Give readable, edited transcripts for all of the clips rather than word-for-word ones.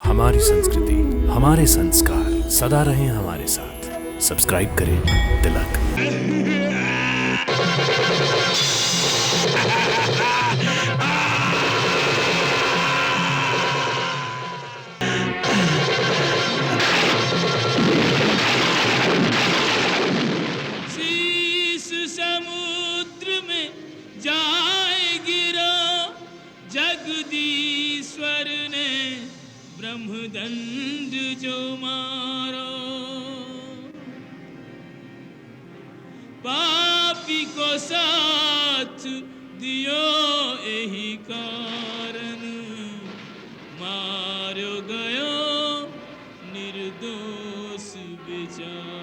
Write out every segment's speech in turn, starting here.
हमारी संस्कृति, हमारे संस्कार सदा रहें हमारे साथ। सब्सक्राइब करें तिलक। शीश समुद्र में जाए गिरा, जगदीश्वर ने ब्रह्मदंड जो मारो। पापी को साथ दियो यही कारण, मारो गयो निर्दोष बेचारा।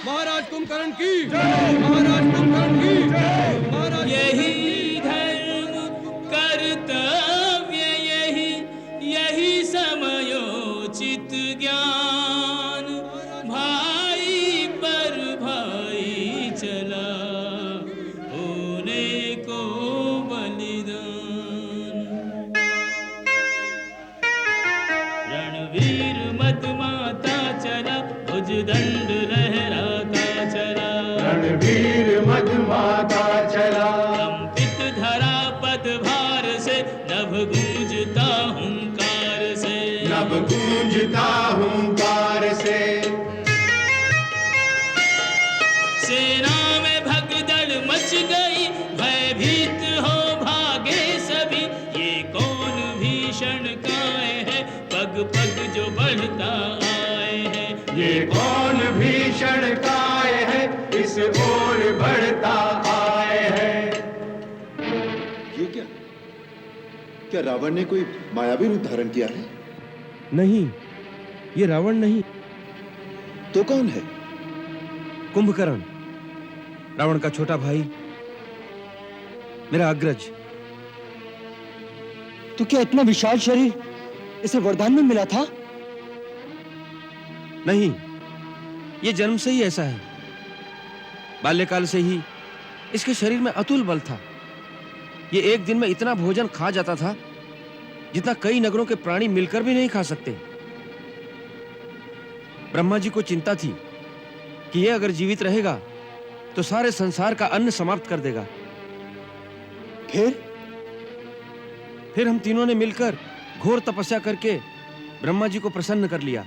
महाराज कुंभकर्ण की जय, महाराज कुंभकर्ण की जय, महाराज। यही धर्म कर्तव्य, यही समयोचित ज्ञान, भाई पर भाई चला होने को बलिदान। रणवीर मत माता चला, भुजदंड लहराता चला। रणवीर मधमाता चला, कंपित धरा पदभार से, नभ गूंजता हुंकार से। नभ गूंजता हुंकार से। सेना में भगदड़ मच गई, भयभीत हो भागे सभी। ये कौन भीषण काय है, पग पग जो बढ़ता आए है। ये कौन भीषण काय है, इस ओर बढ़ता आए है। ये क्या क्या रावण ने कोई मायावी रूप धारण किया है? नहीं, ये रावण नहीं। तो कौन है? कुंभकर्ण, रावण का छोटा भाई, मेरा अग्रज। तो क्या इतना विशाल शरीर इसे वरदान में मिला था? नहीं, ये जन्म से ही ऐसा है। बाल्यकाल से ही इसके शरीर में अतुल बल था। ये एक दिन में इतना भोजन खा जाता था जितना कई नगरों के प्राणी मिलकर भी नहीं खा सकते। ब्रह्मा जी को चिंता थी कि ये अगर जीवित रहेगा तो सारे संसार का अन्न समाप्त कर देगा। फिर हम तीनों ने मिलकर घोर तपस्या करके ब्रह्मा जी को प्रसन्न कर लिया।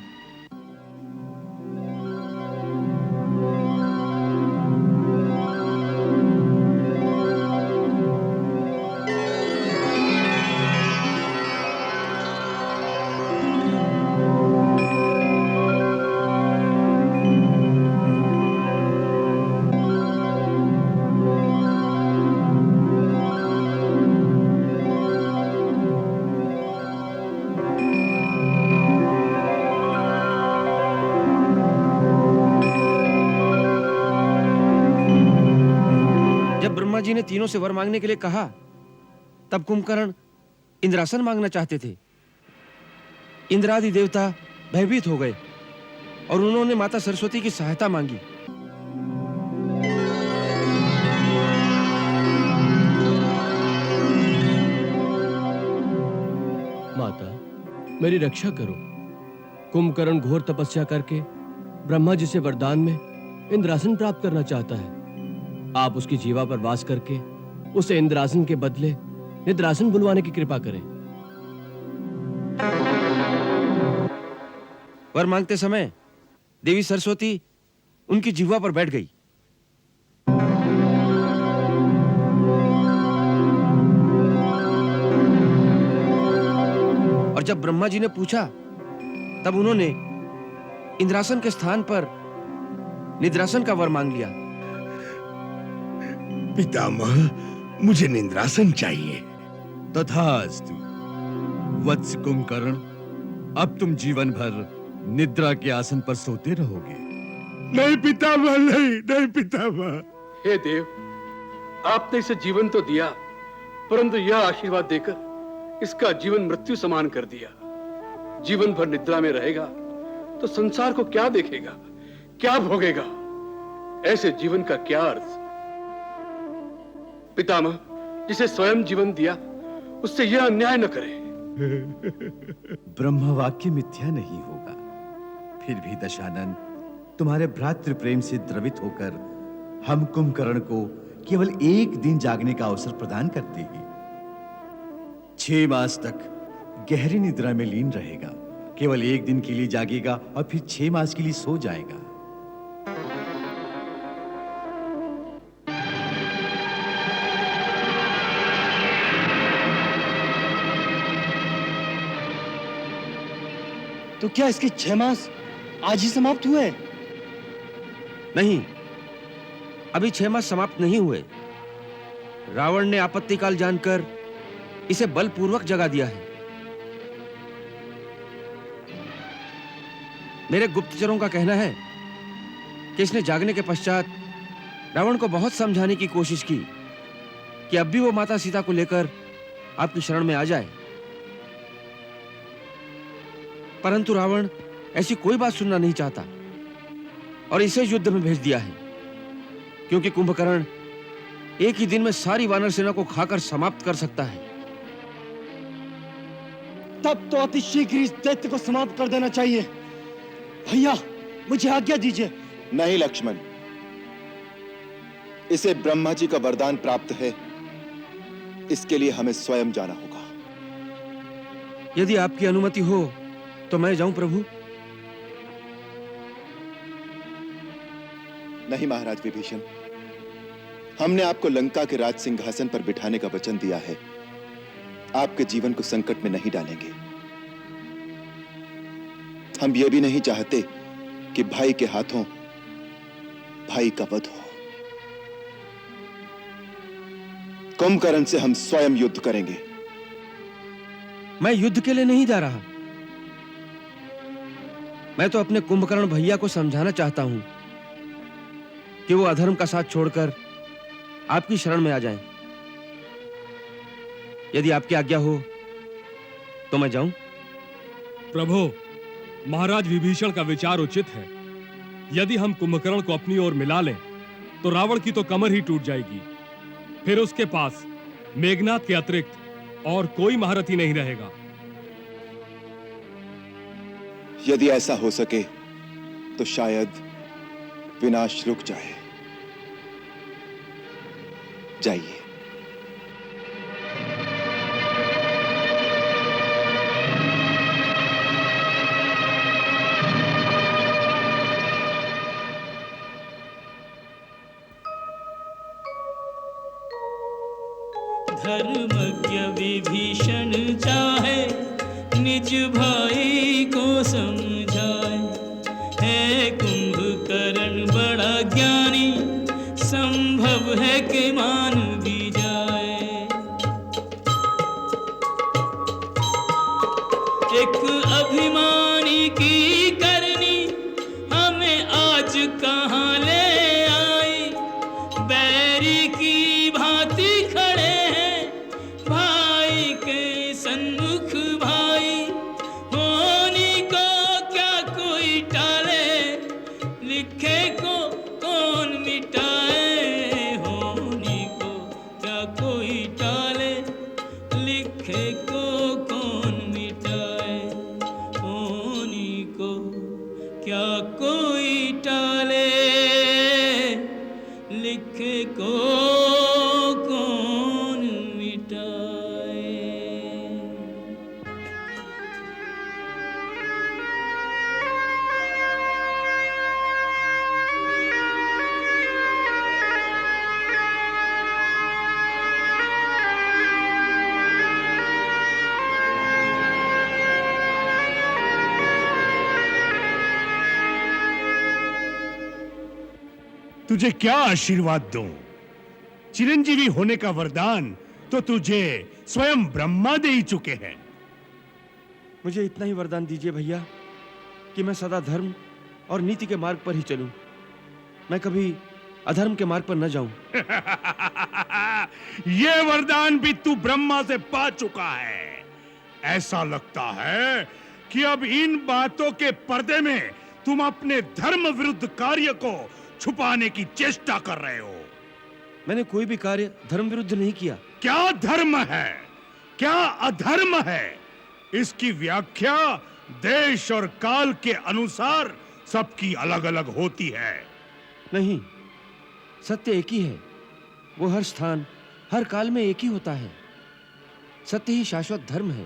ब्रह्मा जी ने तीनों से वर मांगने के लिए कहा, तब कुंभकर्ण इंद्रासन मांगना चाहते थे। इंद्रादि देवता भयभीत हो गए और उन्होंने माता सरस्वती की सहायता मांगी। माता, मेरी रक्षा करो। कुंभकर्ण घोर तपस्या करके ब्रह्मा जी से वरदान में इंद्रासन प्राप्त करना चाहता है। आप उसकी जीवा पर वास करके उसे इंद्रासन के बदले निद्रासन बुलवाने की कृपा करें। वर मांगते समय देवी सरस्वती उनकी जिह्वा पर बैठ गई। और जब ब्रह्मा जी ने पूछा तब उन्होंने इंद्रासन के स्थान पर निद्रासन का वर मांग लिया। पितामह, मुझे निद्रासन चाहिए। तथास्तु। वत्स कुंभकर्ण, अब तुम जीवन भर निद्रा के आसन पर सोते रहोगे। नहीं पितामह, नहीं नहीं पितामह। हे देव, आपने इसे जीवन तो दिया, परंतु यह आशीर्वाद देकर इसका जीवन मृत्यु समान कर दिया। जीवन भर निद्रा में रहेगा तो संसार को क्या देखेगा, क्या भोगेगा? ऐसे जीवन का क्या अर्थ? पितामह, जिसे स्वयं जीवन दिया उससे यह अन्याय न करे। ब्रह्म वाक्य मिथ्या नहीं होगा। फिर भी दशानन, तुम्हारे भ्रातृ प्रेम से द्रवित होकर हम कुंभकर्ण को केवल एक दिन जागने का अवसर प्रदान करते हैं। 6 मास तक गहरी निद्रा में लीन रहेगा। केवल एक दिन के लिए जागेगा और फिर 6 मास के लिए सो जाएगा। तो क्या इसके 6 मास आज ही समाप्त हुए? नहीं, अभी 6 मास समाप्त नहीं हुए। रावण ने आपत्ति काल जानकर इसे बलपूर्वक जगा दिया है। मेरे गुप्तचरों का कहना है कि इसने जागने के पश्चात रावण को बहुत समझाने की कोशिश की कि अब भी वो माता सीता को लेकर आपकी शरण में आ जाए, परंतु रावण ऐसी कोई बात सुनना नहीं चाहता और इसे युद्ध में भेज दिया है, क्योंकि कुंभकर्ण एक ही दिन में सारी वानर सेना को खाकर समाप्त कर सकता है। तब तो अति शीघ्र इस दैत्य को समाप्त कर देना चाहिए। भैया, मुझे आज्ञा दीजिए। नहीं लक्ष्मण, इसे ब्रह्मा जी का वरदान प्राप्त है, इसके लिए हमें स्वयं जाना होगा। यदि आपकी अनुमति हो तो मैं जाऊं प्रभु? नहीं महाराज विभीषण, हमने आपको लंका के राज सिंहासन पर बिठाने का वचन दिया है। आपके जीवन को संकट में नहीं डालेंगे। हम ये भी नहीं चाहते कि भाई के हाथों भाई का वध हो। कुंभकर्ण से हम स्वयं युद्ध करेंगे। मैं युद्ध के लिए नहीं जा रहा। मैं तो अपने कुंभकर्ण भैया को समझाना चाहता हूं कि वो अधर्म का साथ छोड़कर आपकी शरण में आ जाएं। यदि आपकी आज्ञा हो तो मैं जाऊं? प्रभु, महाराज विभीषण का विचार उचित है। यदि हम कुंभकर्ण को अपनी ओर मिला लें तो रावण की तो कमर ही टूट जाएगी। फिर उसके पास मेघनाद के अतिरिक्त और कोई महारथी नहीं रहेगा। यदि ऐसा हो सके तो शायद विनाश रुक जाए। जाइए। धर्मज्ञ विभीषण चाहे निज भाई को समझाए। है कुंभकर्ण बड़ा ज्ञानी, संभव है कि मान भी जाए। एक अभिमानी की करनी हमें आज कहाँ ले आई। बैरी की भांति खड़े हैं भाई के सन्मुख भाई। होनी को क्या कोई टाले, लिखे को कौन मिटाए। होनी को क्या कोई टाले, लिखे को कौन मिटाए। होनी को क्या कोई टाले, लिखे को कौन मिटाए। तुझे क्या आशीर्वाद दूं? चिरंजीवी होने का वरदान तो तुझे स्वयं ब्रह्मा दे ही चुके हैं। मुझे इतना ही वरदान दीजिए भैया कि मैं सदा धर्म और नीति के मार्ग पर ही चलूं। मैं कभी अधर्म के मार्ग पर न जाऊं। ये वरदान भी तू ब्रह्मा से पा चुका है। ऐसा लगता है कि अब इन बातों के पर्दे में तुम अपने धर्म विरुद्ध कार्य को छुपाने की चेष्टा कर रहे हो। मैंने कोई भी कार्य धर्म विरुद्ध नहीं किया। क्या धर्म है, क्या अधर्म है, इसकी व्याख्या देश और काल के अनुसार सबकी अलग अलग होती है। नहीं, सत्य एक ही है। वो हर स्थान हर काल में एक ही होता है। सत्य ही शाश्वत धर्म है,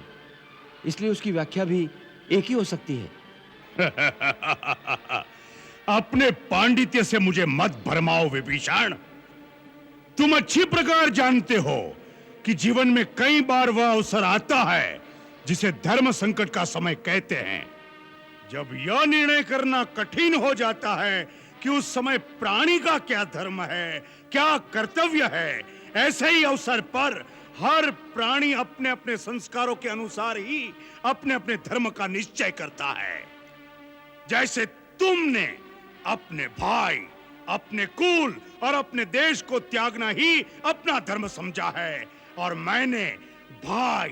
इसलिए उसकी व्याख्या भी एक ही हो सकती है। अपने पांडित्य से मुझे मत भरमाओ विभीषण। तुम अच्छी प्रकार जानते हो कि जीवन में कई बार वह अवसर आता है जिसे धर्म संकट का समय कहते हैं। जब यह निर्णय करना कठिन हो जाता है कि उस समय प्राणी का क्या धर्म है, क्या कर्तव्य है, ऐसे ही अवसर पर हर प्राणी अपने अपने संस्कारों के अनुसार ही अपने अपने धर्म का निश्चय करता है। जैसे तुमने अपने भाई, अपने कुल और अपने देश को त्यागना ही अपना धर्म समझा है, और मैंने भाई,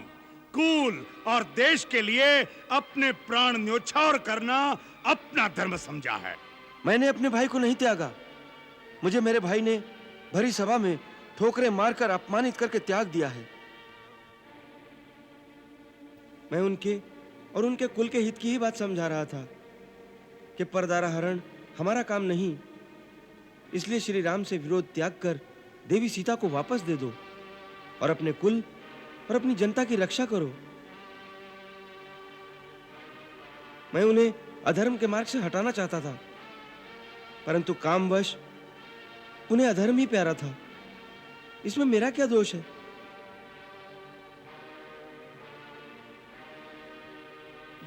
कुल और देश के लिए अपने प्राण न्योछावर करना अपना धर्म समझा है। मैंने अपने भाई को नहीं त्यागा। मुझे मेरे भाई ने भरी सभा में ठोकरें मारकर अपमानित करके त्याग दिया है। मैं उनके और उनके कुल के हित की ही बात समझा रहा था कि परदारा हरण हमारा काम नहीं, इसलिए श्री राम से विरोध त्याग कर देवी सीता को वापस दे दो और अपने कुल और अपनी जनता की रक्षा करो। मैं उन्हें अधर्म के मार्ग से हटाना चाहता था, परंतु कामवश उन्हें अधर्म ही प्यारा था। इसमें मेरा क्या दोष है?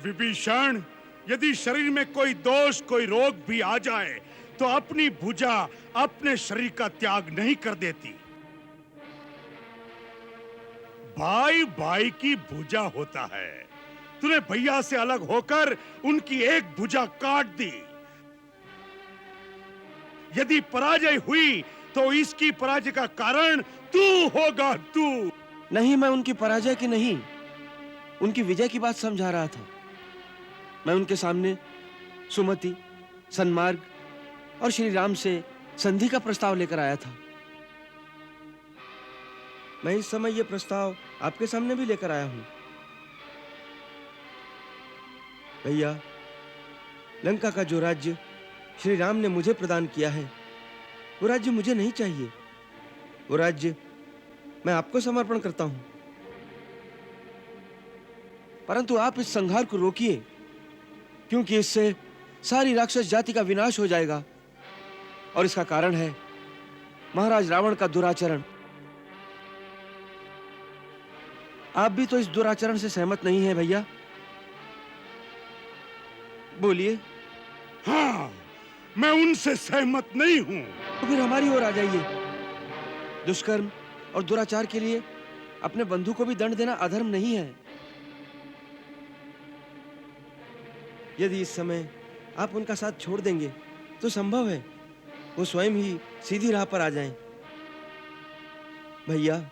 विभीषण, यदि शरीर में कोई दोष, कोई रोग भी आ जाए तो अपनी भुजा अपने शरीर का त्याग नहीं कर देती। भाई भाई की भुजा होता है। तूने भैया से अलग होकर उनकी एक भुजा काट दी। यदि पराजय हुई तो इसकी पराजय का कारण तू होगा, तू। नहीं, मैं उनकी पराजय की नहीं, उनकी विजय की बात समझा रहा था। मैं उनके सामने सुमति, सन्मार्ग और श्री राम से संधि का प्रस्ताव लेकर आया था। मैं इस समय यह प्रस्ताव आपके सामने भी लेकर आया हूं। भैया, लंका का जो राज्य श्री राम ने मुझे प्रदान किया है, वो राज्य मुझे नहीं चाहिए। वो राज्य मैं आपको समर्पण करता हूं। परंतु आप इस संहार को रोकिए, क्योंकि इससे सारी राक्षस जाति का विनाश हो जाएगा, और इसका कारण है महाराज रावण का दुराचरण। आप भी तो इस दुराचरण से सहमत नहीं है भैया? बोलिए। हाँ, मैं उनसे सहमत नहीं हूं। तो फिर हमारी ओर आ जाइए। दुष्कर्म और दुराचार के लिए अपने बंधु को भी दंड देना अधर्म नहीं है। यदि इस समय आप उनका साथ छोड़ देंगे तो संभव है वो स्वयं ही सीधी राह पर आ जाएं। भैया,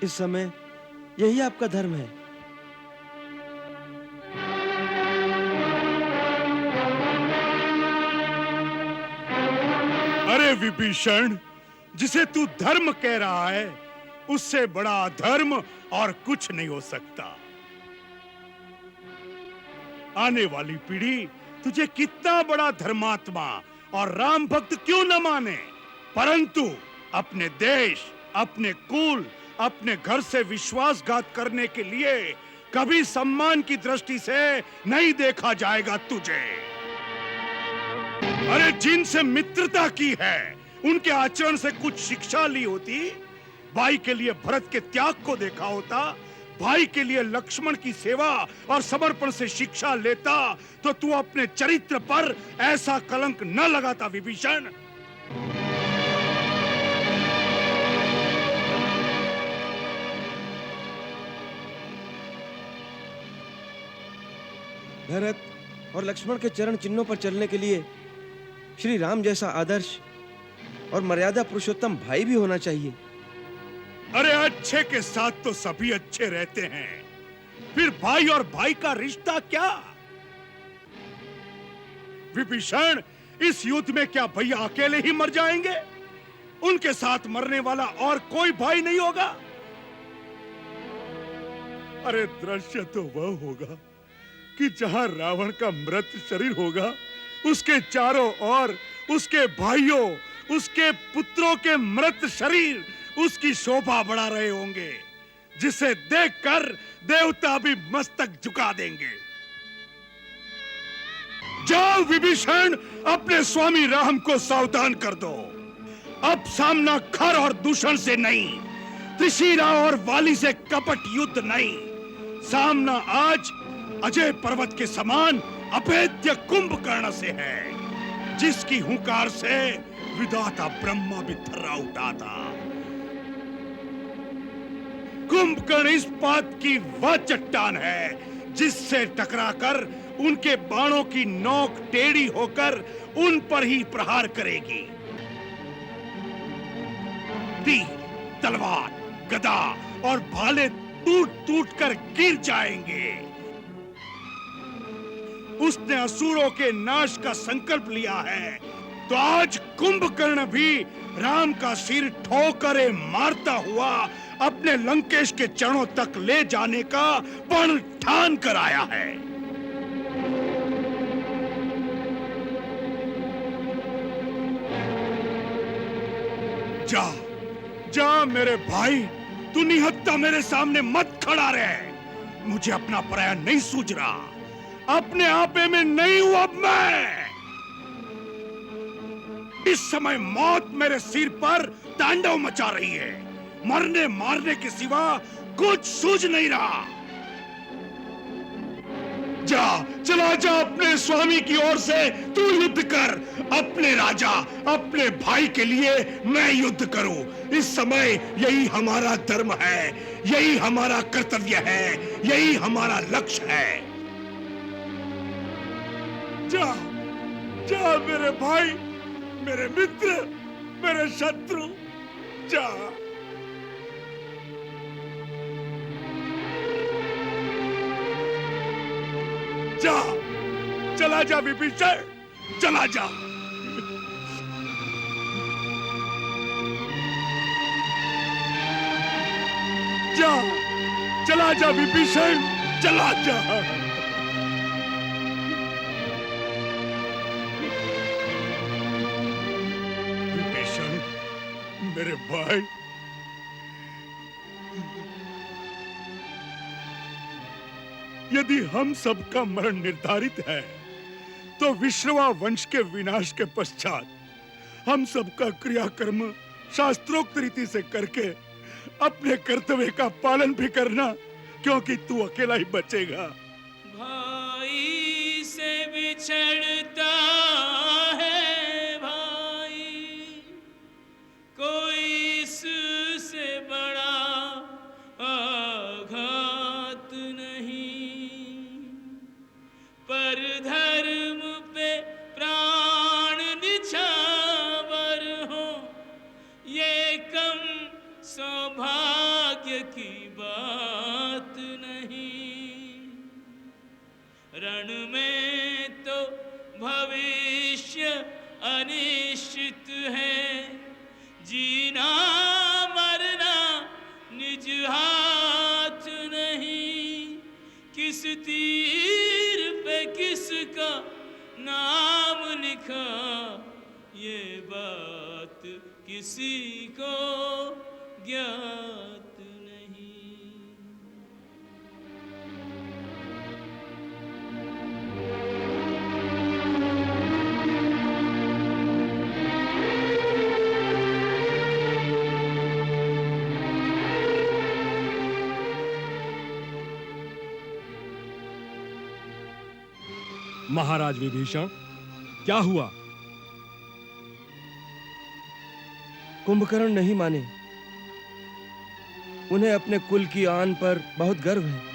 इस समय यही आपका धर्म है। अरे विभीषण, जिसे तू धर्म कह रहा है, उससे बड़ा अधर्म और कुछ नहीं हो सकता। आने वाली पीढ़ी तुझे कितना बड़ा धर्मात्मा और राम भक्त क्यों न माने, परंतु अपने देश, अपने कुल, अपने घर से विश्वासघात करने के लिए कभी सम्मान की दृष्टि से नहीं देखा जाएगा तुझे। अरे जिनसे मित्रता की है, उनके आचरण से कुछ शिक्षा ली होती, भाई के लिए भरत के त्याग को देखा होता, भाई के लिए लक्ष्मण की सेवा और समर्पण से शिक्षा लेता, तो तू अपने चरित्र पर ऐसा कलंक न लगाता विभीषण। भरत और लक्ष्मण के चरण चिन्हों पर चलने के लिए श्री राम जैसा आदर्श और मर्यादा पुरुषोत्तम भाई भी होना चाहिए। अरे अच्छे के साथ तो सभी अच्छे रहते हैं, फिर भाई और भाई का रिश्ता क्या? विभीषण, इस युद्ध में क्या भैया अकेले ही मर जाएंगे? उनके साथ मरने वाला और कोई भाई नहीं होगा? अरे दृश्य तो वह होगा कि जहां रावण का मृत शरीर होगा, उसके चारों ओर उसके भाइयों, उसके पुत्रों के मृत शरीर उसकी शोभा बढ़ा रहे होंगे, जिसे देखकर देवता भी मस्तक झुका देंगे। जाओ विभीषण, अपने स्वामी राम को सावधान कर दो। अब सामना खर और दूषण से नहीं, त्रिशिरा और वाली से कपट युद्ध नहीं, सामना आज अजय पर्वत के समान अभेद्य कुंभकर्ण से है, जिसकी हुंकार से विधाता ब्रह्मा भी थर्रा उठा था। कुंभकर्ण इस बात की वह चट्टान है जिससे टकराकर उनके बाणों की नोक टेढ़ी होकर उन पर ही प्रहार करेगी। तीर, तलवार, गदा और भाले टूट-टूट कर गिर जाएंगे। उसने असुरों के नाश का संकल्प लिया है, तो आज कुंभकर्ण भी राम का सिर ठोकरे मारता हुआ अपने लंकेश के चरणों तक ले जाने का प्रण ठान कर आया है। जा, जा मेरे भाई, तू निहत्था मेरे सामने मत खड़ा रहे। मुझे अपना पराया नहीं सूझ रहा, अपने आपे में नहीं हूं अब मैं। इस समय मौत मेरे सिर पर तांडव मचा रही है, मरने मारने के सिवा कुछ सूझ नहीं रहा। जा, चला जा अपने स्वामी की ओर से तू युद्ध कर। अपने राजा, अपने भाई के लिए मैं युद्ध करूं। इस समय यही हमारा धर्म है, यही हमारा कर्तव्य है, यही हमारा लक्ष्य है। जा, जा मेरे भाई, मेरे मित्र, मेरे शत्रु, जा। जा, चला जा विभीषण, चला जा। जा, चला जा विभीषण, चला जा। विभीषण, मेरे भाई, यदि हम सबका मरण निर्धारित है, तो विश्रवा वंश के विनाश के पश्चात हम सबका क्रियाकर्म शास्त्रोक्त रीति से करके अपने कर्तव्य का पालन भी करना, क्योंकि तू अकेला ही बचेगा। भाई से बिछड़ता है भाई, कोई इससे बड़ा आघात नहीं, पर धर्म पे प्राण निछावर हो, ये कम सौभाग्य की बात नहीं। रण में तो भविष्य अनिश्चित है, जीना मरना निज हाथ नहीं, किस तीर पे किसका नाम लिखा, ये बात किसी को ज्ञात नहीं। महाराज विभीषण, क्या हुआ? कुंभकर्ण नहीं माने। उन्हें अपने कुल की आन पर बहुत गर्व है।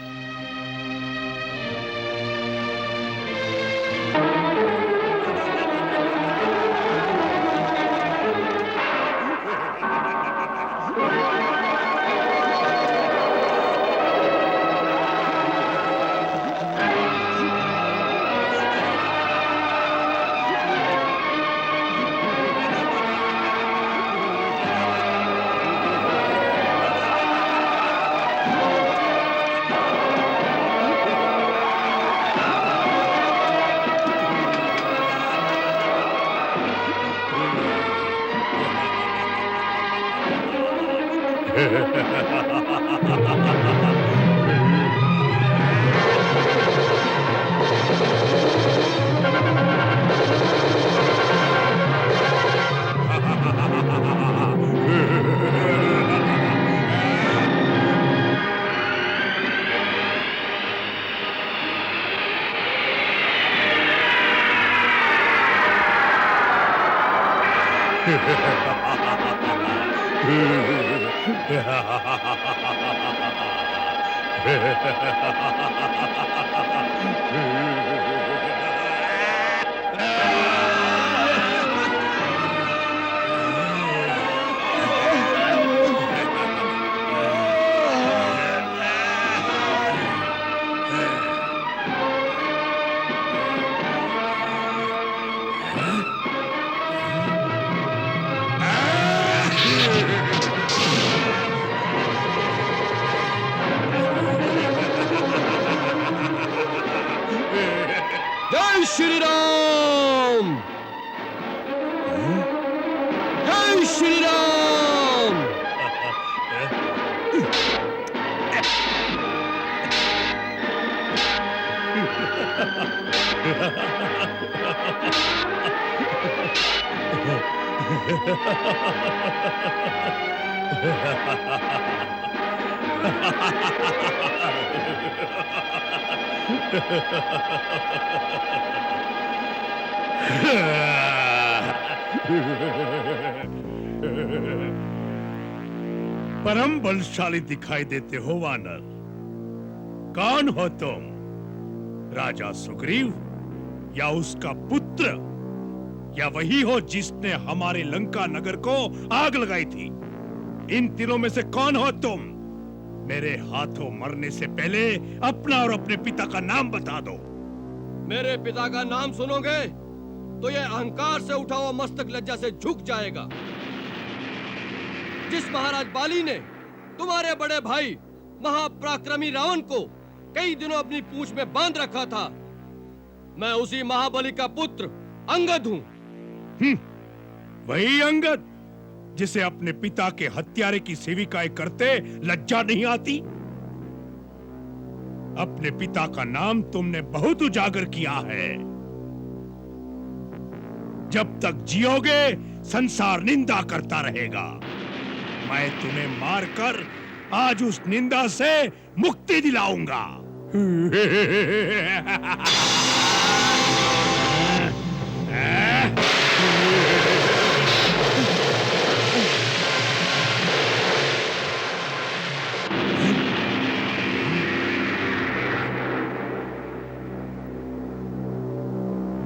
जय श्री राम। जय श्री राम। परम बलशाली दिखाई देते हो वानर। कौन हो तुम? राजा सुग्रीव या उसका पुत्र, या वही हो जिसने हमारे लंका नगर को आग लगाई थी? इन तीनों में से कौन हो तुम? मेरे हाथों मरने से पहले अपना और अपने पिता का नाम बता दो। मेरे पिता का नाम सुनोगे तो यह अहंकार से उठा हुआ मस्तक लज्जा से झुक जाएगा। जिस महाराज बाली ने तुम्हारे बड़े भाई महापराक्रमी रावण को कई दिनों अपनी पूंछ में बांध रखा था, मैं उसी महाबली का पुत्र अंगद हूं। वही अंगद जिसे अपने पिता के हत्यारे की सेविकाएं करते लज्जा नहीं आती? अपने पिता का नाम तुमने बहुत उजागर किया है। जब तक जियोगे संसार निंदा करता रहेगा। मैं तुम्हें मारकर आज उस निंदा से मुक्ति दिलाऊंगा।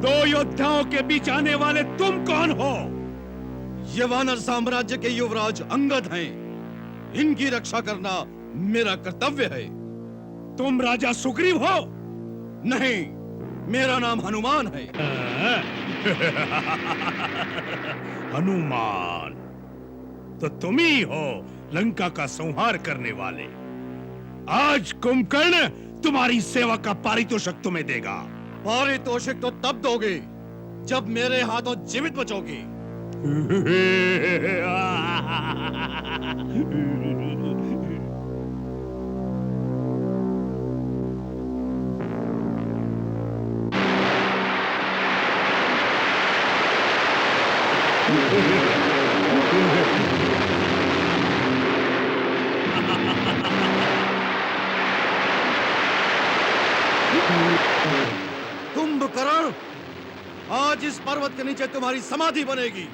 दो योद्धाओं के बीच आने वाले तुम कौन हो? ये वानर साम्राज्य के युवराज अंगद हैं। इनकी रक्षा करना मेरा कर्तव्य है। तुम राजा सुग्रीव हो? नहीं, मेरा नाम हनुमान है। हनुमान तो तुम ही हो लंका का संहार करने वाले। आज कुंभकर्ण तुम्हारी सेवा का पारितोषिक तुम्हें देगा। पारितोषिक तो तब दोगे जब मेरे हाथों जीवित बचोगे। कुंभकर्ण, आज इस पर्वत के नीचे तुम्हारी समाधि बनेगी।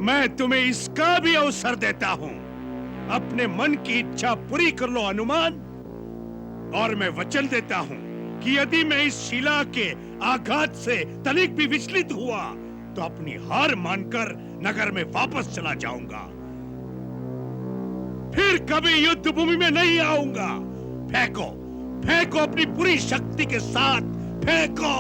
मैं तुम्हें इसका भी अवसर देता हूं। अपने मन की इच्छा पूरी कर लो हनुमान, और मैं वचन देता हूं कि यदि मैं इस शिला के आघात से तनिक भी विचलित हुआ तो अपनी हार मानकर नगर में वापस चला जाऊंगा। फिर कभी युद्ध भूमि में नहीं आऊंगा। फेंको, फेंको अपनी पूरी शक्ति के साथ, फेंको।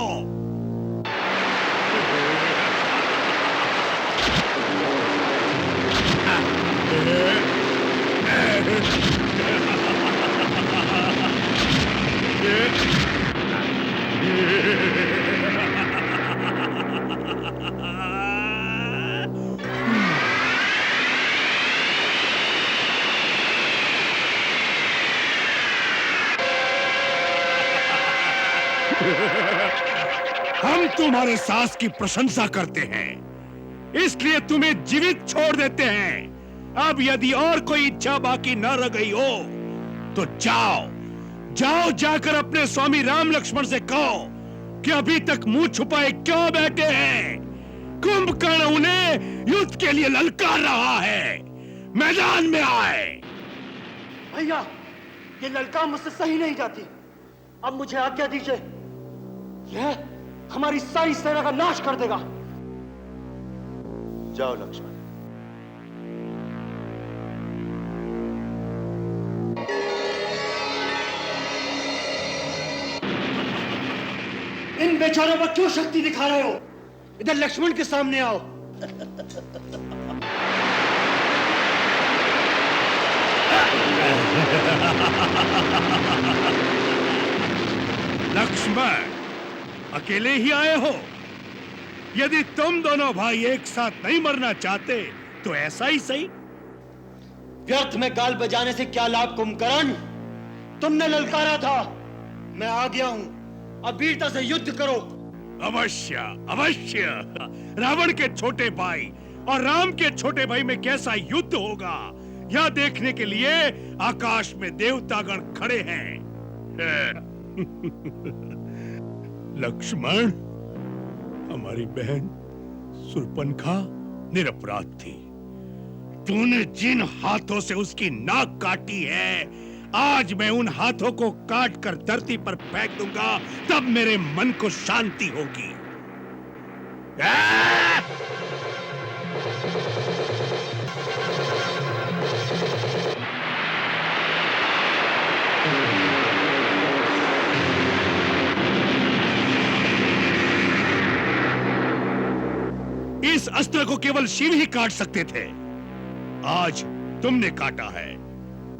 तुम्हारे साहस की प्रशंसा करते हैं, इसलिए तुम्हें जीवित छोड़ देते हैं। अब यदि और कोई इच्छा बाकी न रह गई हो तो जाओ, जाओ जाकर अपने स्वामी राम लक्ष्मण से कहो कि अभी तक मुंह छुपाए क्यों बैठे हैं। कुंभकर्ण उन्हें युद्ध के लिए ललकार रहा है, मैदान में आए। भैया, ये ललकार मुझसे सही नहीं जाती। अब मुझे आज्ञा दीजिए, यह हमारी सारी सेना का नाश कर देगा। जाओ लक्ष्मण। इन बेचारों पर क्यों शक्ति दिखा रहे हो? इधर लक्ष्मण के सामने आओ। लक्ष्मण, अकेले ही आए हो? यदि तुम दोनों भाई एक साथ नहीं मरना चाहते तो ऐसा ही सही। व्यर्थ में गाल बजाने से क्या लाभ कुंभकर्ण? तुमने ललकारा था, मैं आ गया हूं। अब वीरता से युद्ध करो। अवश्य अवश्य। रावण के छोटे भाई और राम के छोटे भाई में कैसा युद्ध होगा, यह देखने के लिए आकाश में देवतागण खड़े हैं। लक्ष्मण, हमारी बहन शूर्पणखा निरपराध थी। तूने जिन हाथों से उसकी नाक काटी है, आज मैं उन हाथों को काट कर धरती पर फेंक दूंगा, तब मेरे मन को शांति होगी। इस अस्त्र को केवल शिव ही काट सकते थे, आज तुमने काटा है।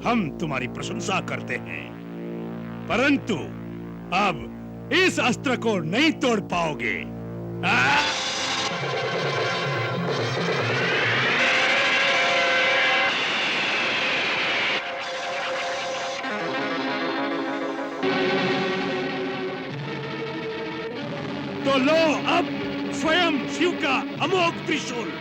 हम तुम्हारी प्रशंसा करते हैं, परंतु अब इस अस्त्र को नहीं तोड़ पाओगे। तो लो अब स्वयं शिव का अमोघ त्रिशूल।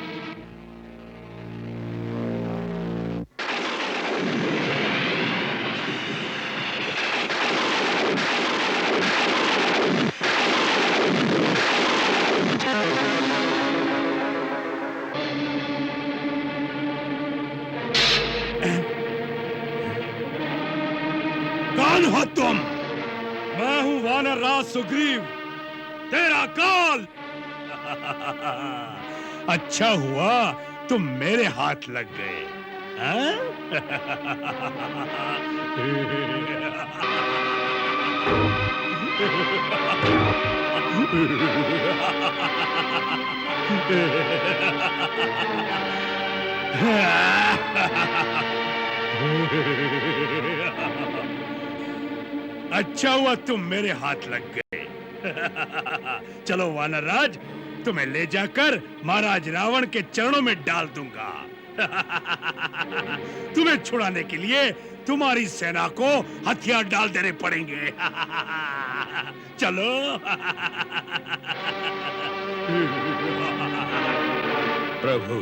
कौन हो तुम? मैं हूं वानर राज सुग्रीव, तेरा काल। अच्छा हुआ तुम मेरे हाथ लग गए। अच्छा हुआ तुम मेरे हाथ लग गए। चलो वानर राज, तुम्हें ले जाकर महाराज रावण के चरणों में डाल दूंगा। तुम्हें छुड़ाने के लिए तुम्हारी सेना को हथियार डाल देने पड़ेंगे। चलो। प्रभु,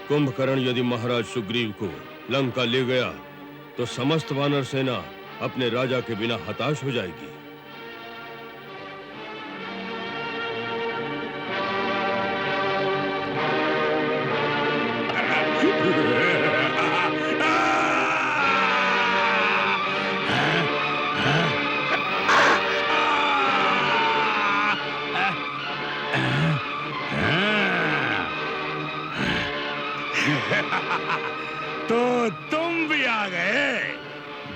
कुंभकर्ण यदि महाराज सुग्रीव को लंका ले गया तो समस्त वानर सेना अपने राजा के बिना हताश हो जाएगी। तो तुम भी आ गए,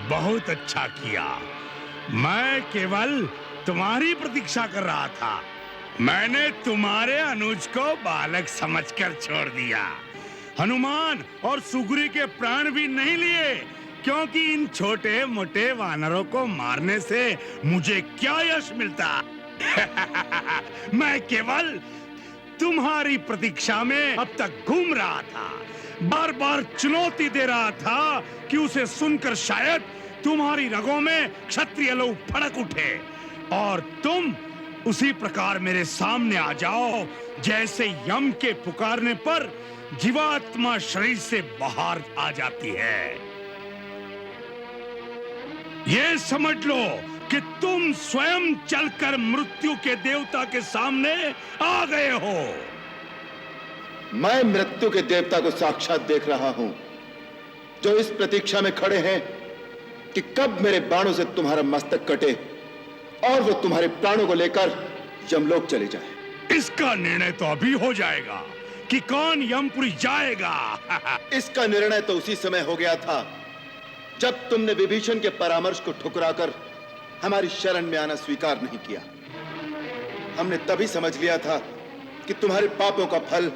बहुत अच्छा किया। मैं केवल तुम्हारी प्रतीक्षा कर रहा था। मैंने तुम्हारे अनुज को बालक समझकर छोड़ दिया। हनुमान और सुग्री के प्राण भी नहीं लिए, क्योंकि इन छोटे मोटे वानरों को मारने से मुझे क्या यश मिलता। मैं केवल तुम्हारी प्रतीक्षा में अब तक घूम रहा था, बार बार चुनौती दे रहा था कि उसे सुनकर शायद तुम्हारी रगों में क्षत्रिय लोग फड़क उठे और तुम उसी प्रकार मेरे सामने आ जाओ जैसे यम के पुकारने पर जीवात्मा शरीर से बाहर आ जाती है। ये समझ लो कि तुम स्वयं चलकर मृत्यु के देवता के सामने आ गए हो। मैं मृत्यु के देवता को साक्षात देख रहा हूं, जो इस प्रतीक्षा में खड़े हैं कि कब मेरे बाणों से तुम्हारा मस्तक कटे और वो तुम्हारे प्राणों को लेकर यमलोक चले जाए। इसका निर्णय तो अभी हो जाएगा कि कौन यमपुरी जाएगा। इसका निर्णय तो उसी समय हो गया था जब तुमने विभीषण के परामर्श को ठुकराकर हमारी शरण में आना स्वीकार नहीं किया। हमने तभी समझ लिया था कि तुम्हारे पापों का फल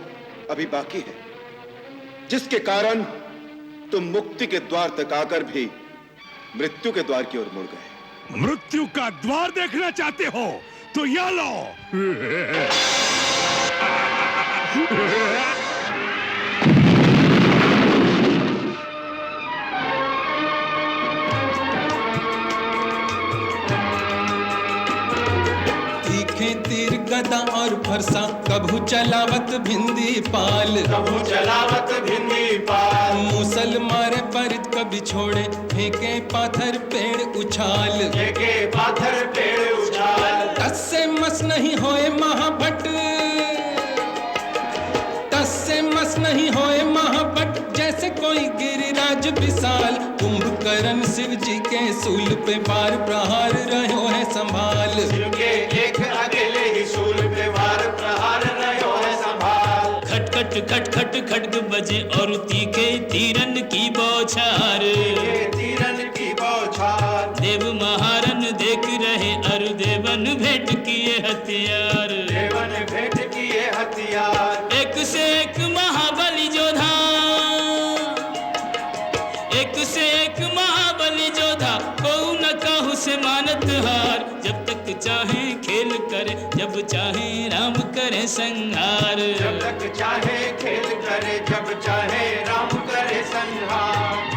अभी बाकी है, जिसके कारण तुम मुक्ति के द्वार तक आकर भी मृत्यु के द्वार की ओर मुड़ गए। मृत्यु का द्वार देखना चाहते हो तो या लो। तीखे तीर गदा और फरसा कभू चलावत भिंदी पाल, कभू चलावत भिंदी पाल। मूसल मारे परित कभी छोड़े फेंके पाथर पेड़ उछाल, फेंके पाथर पेड़ उछाल। टस से मस नहीं होए महाभट, टस से मस नहीं होए महाभट, जैसे कोई गिरिराज विशाल। कुंभकर्ण शिव जी के सूल पे बार प्रहार रहो है संभाल, शिव के एक अकेले ही सूल पे बार प्रहार रहो है संभाल। खट खट खट खट खड्ग बजे और तीखे तीरन की बौछार, तीरन की बौछार। देव महारन देख रहे अरु देवन भेंट किए हथियार, देवन भेंट किए हथियार। एक से एक महाबली जोधा, एक से एक महाबली जोधा, को न कहू से मानत हार। जब तक चाहे खेल करे, जब चाहे राम करे संहार, जब तक चाहे खेल करे, जब चाहे राम करे संहार।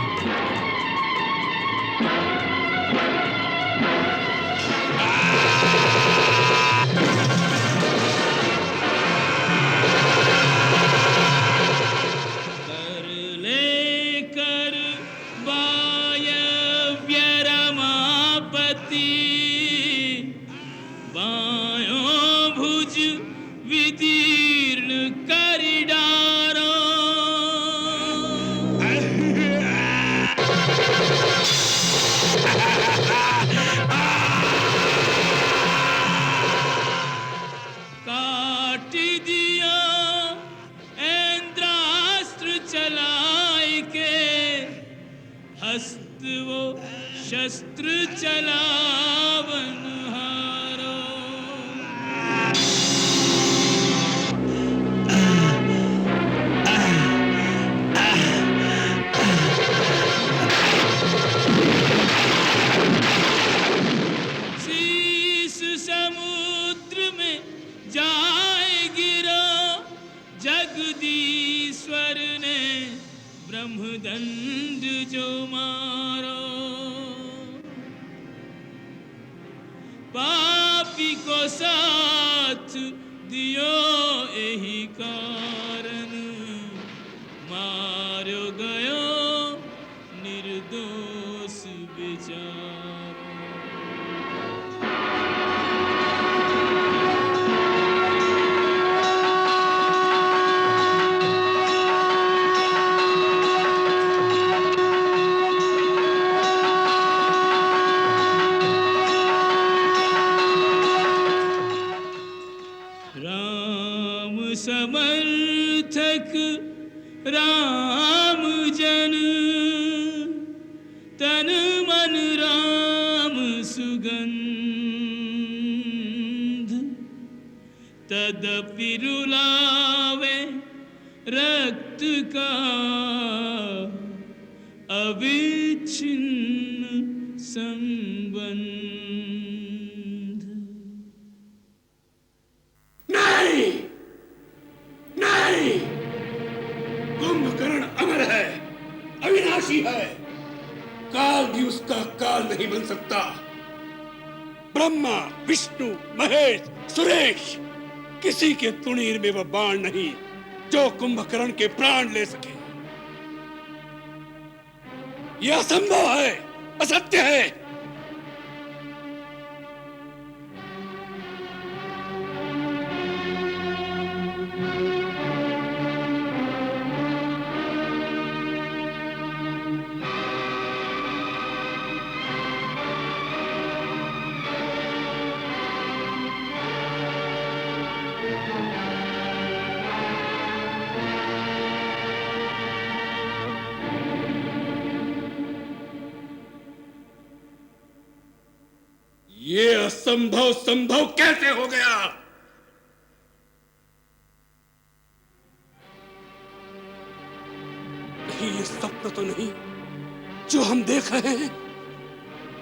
शस्त्र चलावन हारो। शीश समुद्र में जाए गिरो, जगदीश्वर ने ब्रह्मदंड जो मारो। पापी को साथ दियो यही कारण, मारो गयो निर्दोष बेचारा। समर्थक राम जन, तन मन राम सुगंध, तदपि रुलावे रक्त का अविच्छिन्न संबंध। नहीं नहीं, कुंभकर्ण अमर है, अविनाशी है, काल भी उसका काल नहीं बन सकता। ब्रह्मा, विष्णु, महेश, सुरेश, किसी के तुणीर में वह बाण नहीं जो कुंभकर्ण के प्राण ले सके। यह असंभव है, असत्य है। ये असंभव संभव कैसे हो गया? कहीं ये स्वप्न तो नहीं जो हम देख रहे हैं?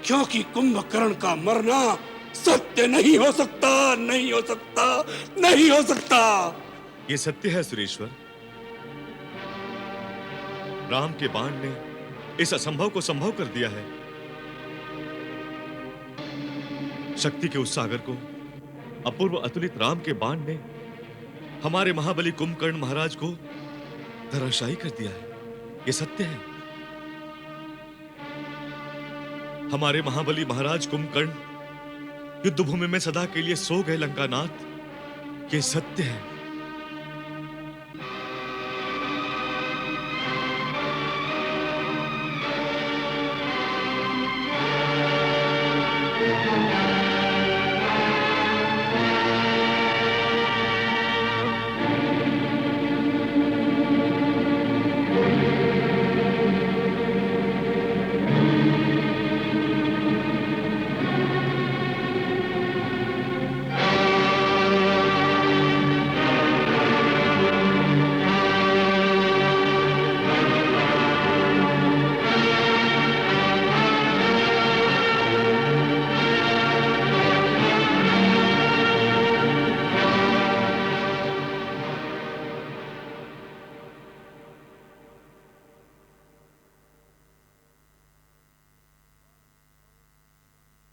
क्योंकि कुंभकर्ण का मरना सत्य नहीं हो सकता, नहीं हो सकता, नहीं हो सकता। ये सत्य है सुरेश्वर। राम के बाण ने इस असंभव को संभव कर दिया है। शक्ति के उस सागर को अपूर्व अतुलित राम के बाण ने हमारे महाबली कुंभकर्ण महाराज को धराशायी कर दिया है। ये सत्य है। हमारे महाबली महाराज कुंभकर्ण युद्ध भूमि में सदा के लिए सो गए लंकानाथ। ये सत्य है।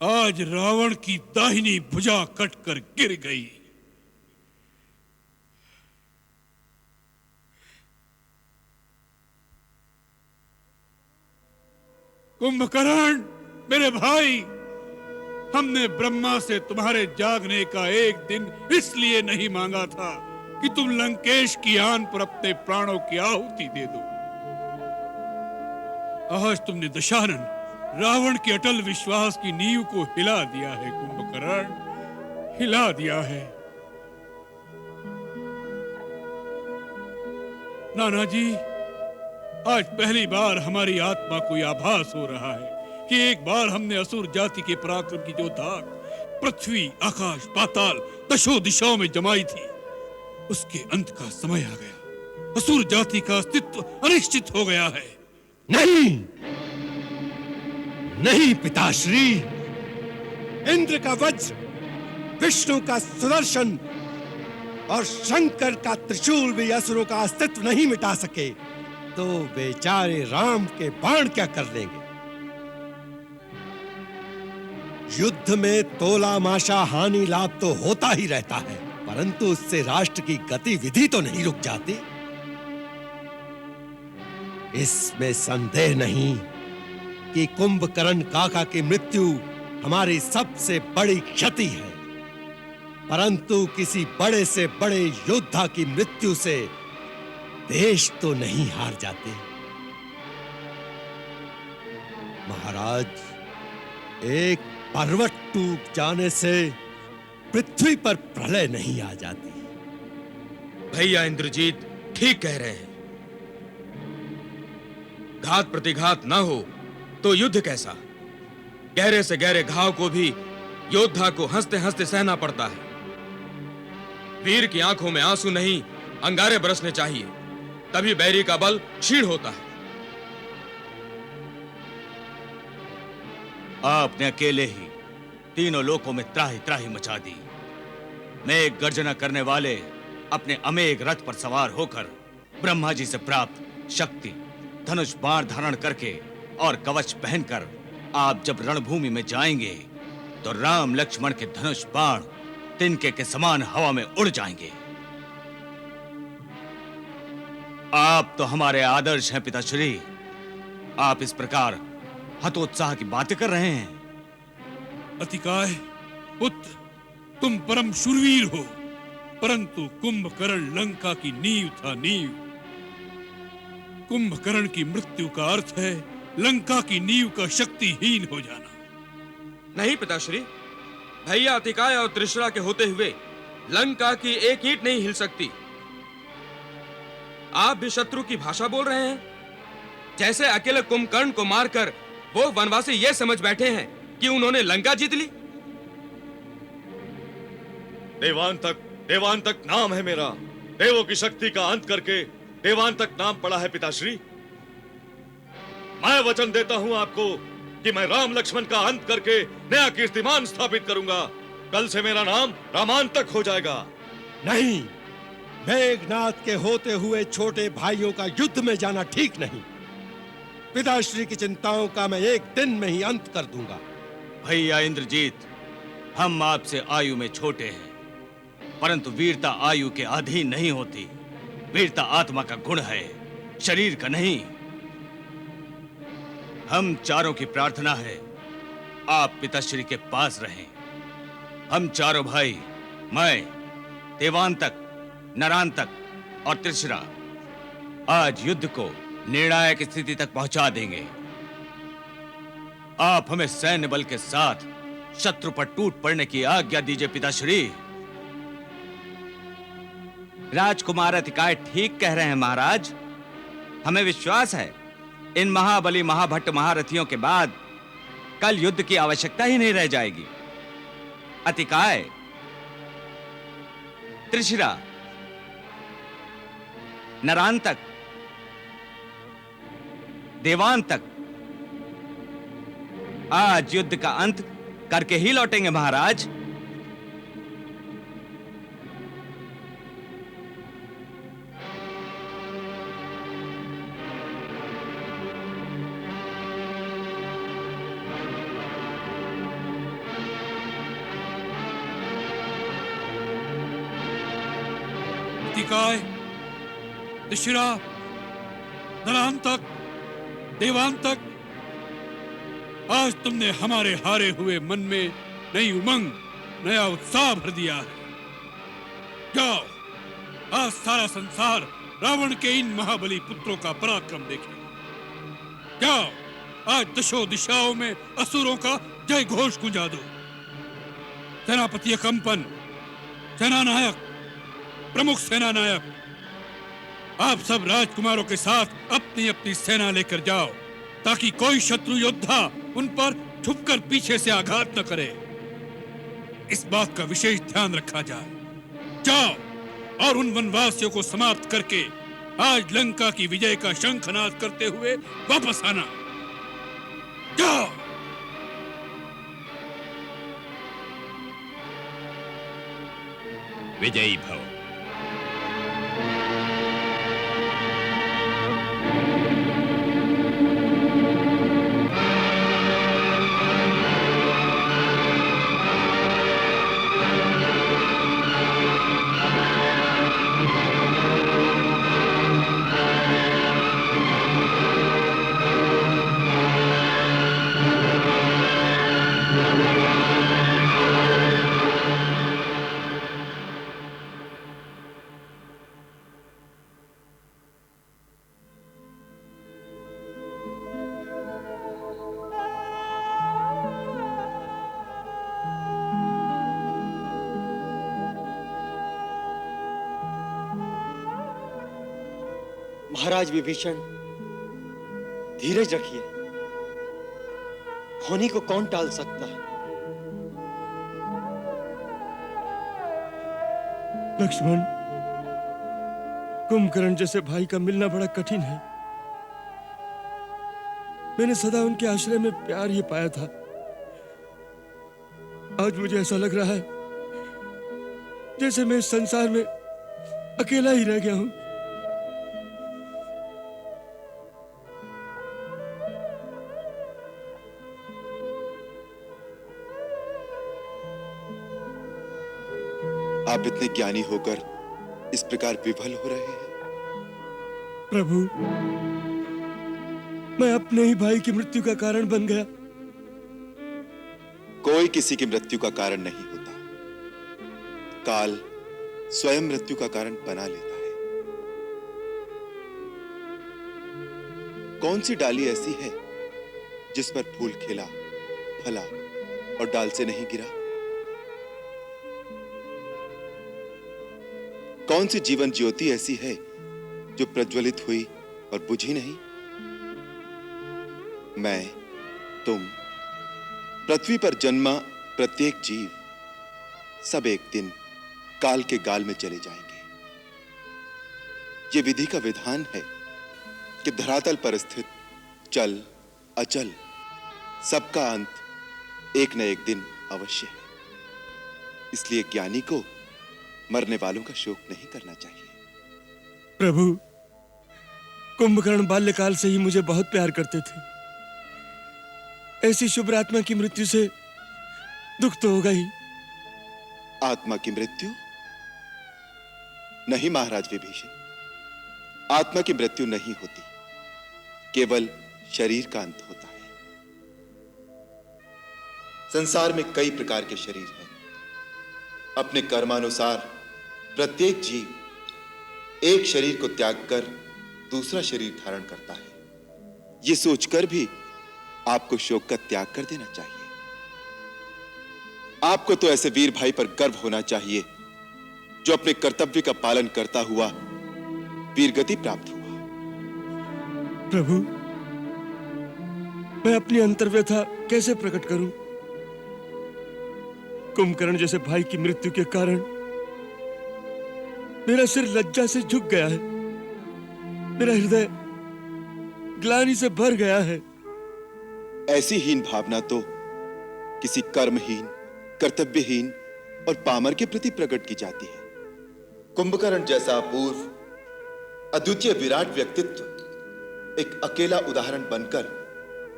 आज रावण की दाहिनी भुजा कटकर गिर गई। कुंभकर्ण, मेरे भाई, हमने ब्रह्मा से तुम्हारे जागने का एक दिन इसलिए नहीं मांगा था कि तुम लंकेश की आन पर अपने प्राणों की आहुति दे दो। आज तुमने दशानन रावण के अटल विश्वास की नींव को हिला दिया है। कुंभकर्ण, हिला दिया है। नाना जी, आज पहली बार हमारी आत्मा को यह आभास हो रहा है कि एक बार हमने असुर जाति के पराक्रम की जो धाक पृथ्वी, आकाश, पाताल, दशों दिशाओं में जमाई थी, उसके अंत का समय आ गया। असुर जाति का अस्तित्व अनिश्चित हो गया है। नहीं, नहीं पिताश्री, इंद्र का वज्र, विष्णु का सुदर्शन और शंकर का त्रिशूल भी असुरों का अस्तित्व नहीं मिटा सके, तो बेचारे राम के बाण क्या कर लेंगे? युद्ध में तोला माशा हानि लाभ तो होता ही रहता है, परंतु उससे राष्ट्र की गतिविधि तो नहीं रुक जाती। इसमें संदेह नहीं कि कुंभकर्ण काका की मृत्यु हमारी सबसे बड़ी क्षति है, परंतु किसी बड़े से बड़े योद्धा की मृत्यु से देश तो नहीं हार जाते। महाराज, एक पर्वत टूट जाने से पृथ्वी पर प्रलय नहीं आ जाती। भैया इंद्रजीत ठीक कह रहे हैं। घात प्रतिघात न हो तो युद्ध कैसा? गहरे से गहरे घाव को भी योद्धा को हंसते हंसते सहना पड़ता है। वीर की आंखों में आंसू नहीं, अंगारे बरसने चाहिए, तभी बैरी का बल क्षीण होता है। आपने अकेले ही तीनों लोकों में त्राही त्राही मचा दी। मेघ गर्जना करने वाले अपने अमेघ रथ पर सवार होकर ब्रह्मा जी से प्राप्त शक्ति, धनुष बाण धारण करके और कवच पहनकर आप जब रणभूमि में जाएंगे तो राम लक्ष्मण के धनुष बाण तिनके के समान हवा में उड़ जाएंगे। आप तो हमारे आदर्श हैं पिताश्री। आप इस प्रकार हतोत्साह की बातें कर रहे हैं। अतिकाय पुत्र, तुम परम शूरवीर हो, परंतु कुंभकर्ण लंका की नींव था, नींव। कुंभकर्ण की मृत्यु का अर्थ है लंका की नींव का शक्तिहीन हो जाना। नहीं पिताश्री, भैया अतिकाय और त्रिशरा के होते हुए लंका की एक ईंट नहीं हिल सकती। आप भी शत्रु की भाषा बोल रहे हैं। जैसे अकेले कुंभकर्ण को मारकर वो वनवासी ये समझ बैठे हैं कि उन्होंने लंका जीत ली। देवांतक नाम है मेरा। देवों की शक्ति का अंत करके देवांतक नाम पड़ा है पिताश्री। मैं वचन देता हूं आपको कि मैं राम लक्ष्मण का अंत करके नया कीर्तिमान स्थापित करूंगा। कल से मेरा नाम रामांतक हो जाएगा। नहीं, मेघनाथ के होते हुए छोटे भाइयों का युद्ध में जाना ठीक नहीं। पिताश्री की चिंताओं का मैं एक दिन में ही अंत कर दूंगा। भैया इंद्रजीत, हम आपसे आयु में छोटे हैं, परंतु वीरता आयु के अधीन नहीं होती। वीरता आत्मा का गुण है, शरीर का नहीं। हम चारों की प्रार्थना है आप पिताश्री के पास रहें। हम चारों भाई, मैं, देवांतक, नरांतक और त्रिशरा, आज युद्ध को निर्णायक स्थिति तक पहुंचा देंगे। आप हमें सैन्य बल के साथ शत्रु पर टूट पड़ने की आज्ञा दीजिए पिताश्री। राजकुमार अतिकाय ठीक कह रहे हैं महाराज। हमें विश्वास है इन महाबली महाभट्ट महारथियों के बाद कल युद्ध की आवश्यकता ही नहीं रह जाएगी। अतिकाय, त्रिशिरा, नरांतक, देवांतक, आज युद्ध का अंत करके ही लौटेंगे महाराज। अतिकाय, त्रिशिरा, नरांतक, देवांतक, आज तुमने हमारे हारे हुए मन में नई उमंग, नया उत्साह भर दिया है। जाओ, आज सारा संसार रावण के इन महाबली पुत्रों का पराक्रम देखे। जाओ, आज दशों दिशाओं में असुरों का जय घोष गुंजा दो। सेनापति अकंपन, सेनानायक, प्रमुख सेनानायक, आप सब राजकुमारों के साथ अपनी अपनी सेना लेकर जाओ, ताकि कोई शत्रु योद्धा उन पर छुपकर पीछे से आघात न करे। इस बात का विशेष ध्यान रखा जाए। जाओ और उन वनवासियों को समाप्त करके आज लंका की विजय का शंखनाद करते हुए वापस आना। जाओ। विजयी भव। महाराज विभीषण, धीरज रखिए। होनी को कौन टाल सकता है? लक्ष्मण, कुंभकर्ण जैसे भाई का मिलना बड़ा कठिन है। मैंने सदा उनके आश्रय में प्यार ही पाया था। आज मुझे ऐसा लग रहा है जैसे मैं इस संसार में अकेला ही रह गया हूं। आप इतने ज्ञानी होकर इस प्रकार विफल हो रहे हैं? प्रभु, मैं अपने ही भाई की मृत्यु का कारण बन गया। कोई किसी की मृत्यु का कारण नहीं होता। काल स्वयं मृत्यु का कारण बना लेता है। कौन सी डाली ऐसी है जिस पर फूल खिला, फला और डाल से नहीं गिरा? कौन सी जीवन ज्योति ऐसी है जो प्रज्वलित हुई और बुझी नहीं? मैं, तुम, पृथ्वी पर जन्मा प्रत्येक जीव, सब एक दिन काल के गाल में चले जाएंगे। ये विधि का विधान है कि धरातल पर स्थित चल अचल सबका अंत एक न एक दिन अवश्य है। इसलिए ज्ञानी को मरने वालों का शोक नहीं करना चाहिए। प्रभु, कुंभकर्ण बाल्यकाल से ही मुझे बहुत प्यार करते थे। ऐसी शुभ आत्मा की मृत्यु से दुख तो होगा ही। आत्मा की मृत्यु नहीं महाराज विभीषण, आत्मा की मृत्यु नहीं होती, केवल शरीर का अंत होता है। संसार में कई प्रकार के शरीर हैं। अपने कर्मानुसार प्रत्येक जीव एक शरीर को त्याग कर दूसरा शरीर धारण करता है। यह सोचकर भी आपको शोक का त्याग कर देना चाहिए। आपको तो ऐसे वीर भाई पर गर्व होना चाहिए जो अपने कर्तव्य का पालन करता हुआ वीरगति प्राप्त हुआ। प्रभु, मैं अपनी अंतर्व्यथा कैसे प्रकट करूं? कुंभकर्ण जैसे भाई की मृत्यु के कारण मेरा सिर लज्जा से झुक गया है। मेरा हृदय ग्लानि से भर गया है। ऐसी हीन भावना तो किसी कर्महीन, कर्तव्यहीन और पामर के प्रति प्रकट की जाती है। कुंभकर्ण जैसा अपूर्व, अद्वितीय विराट व्यक्तित्व एक अकेला उदाहरण बनकर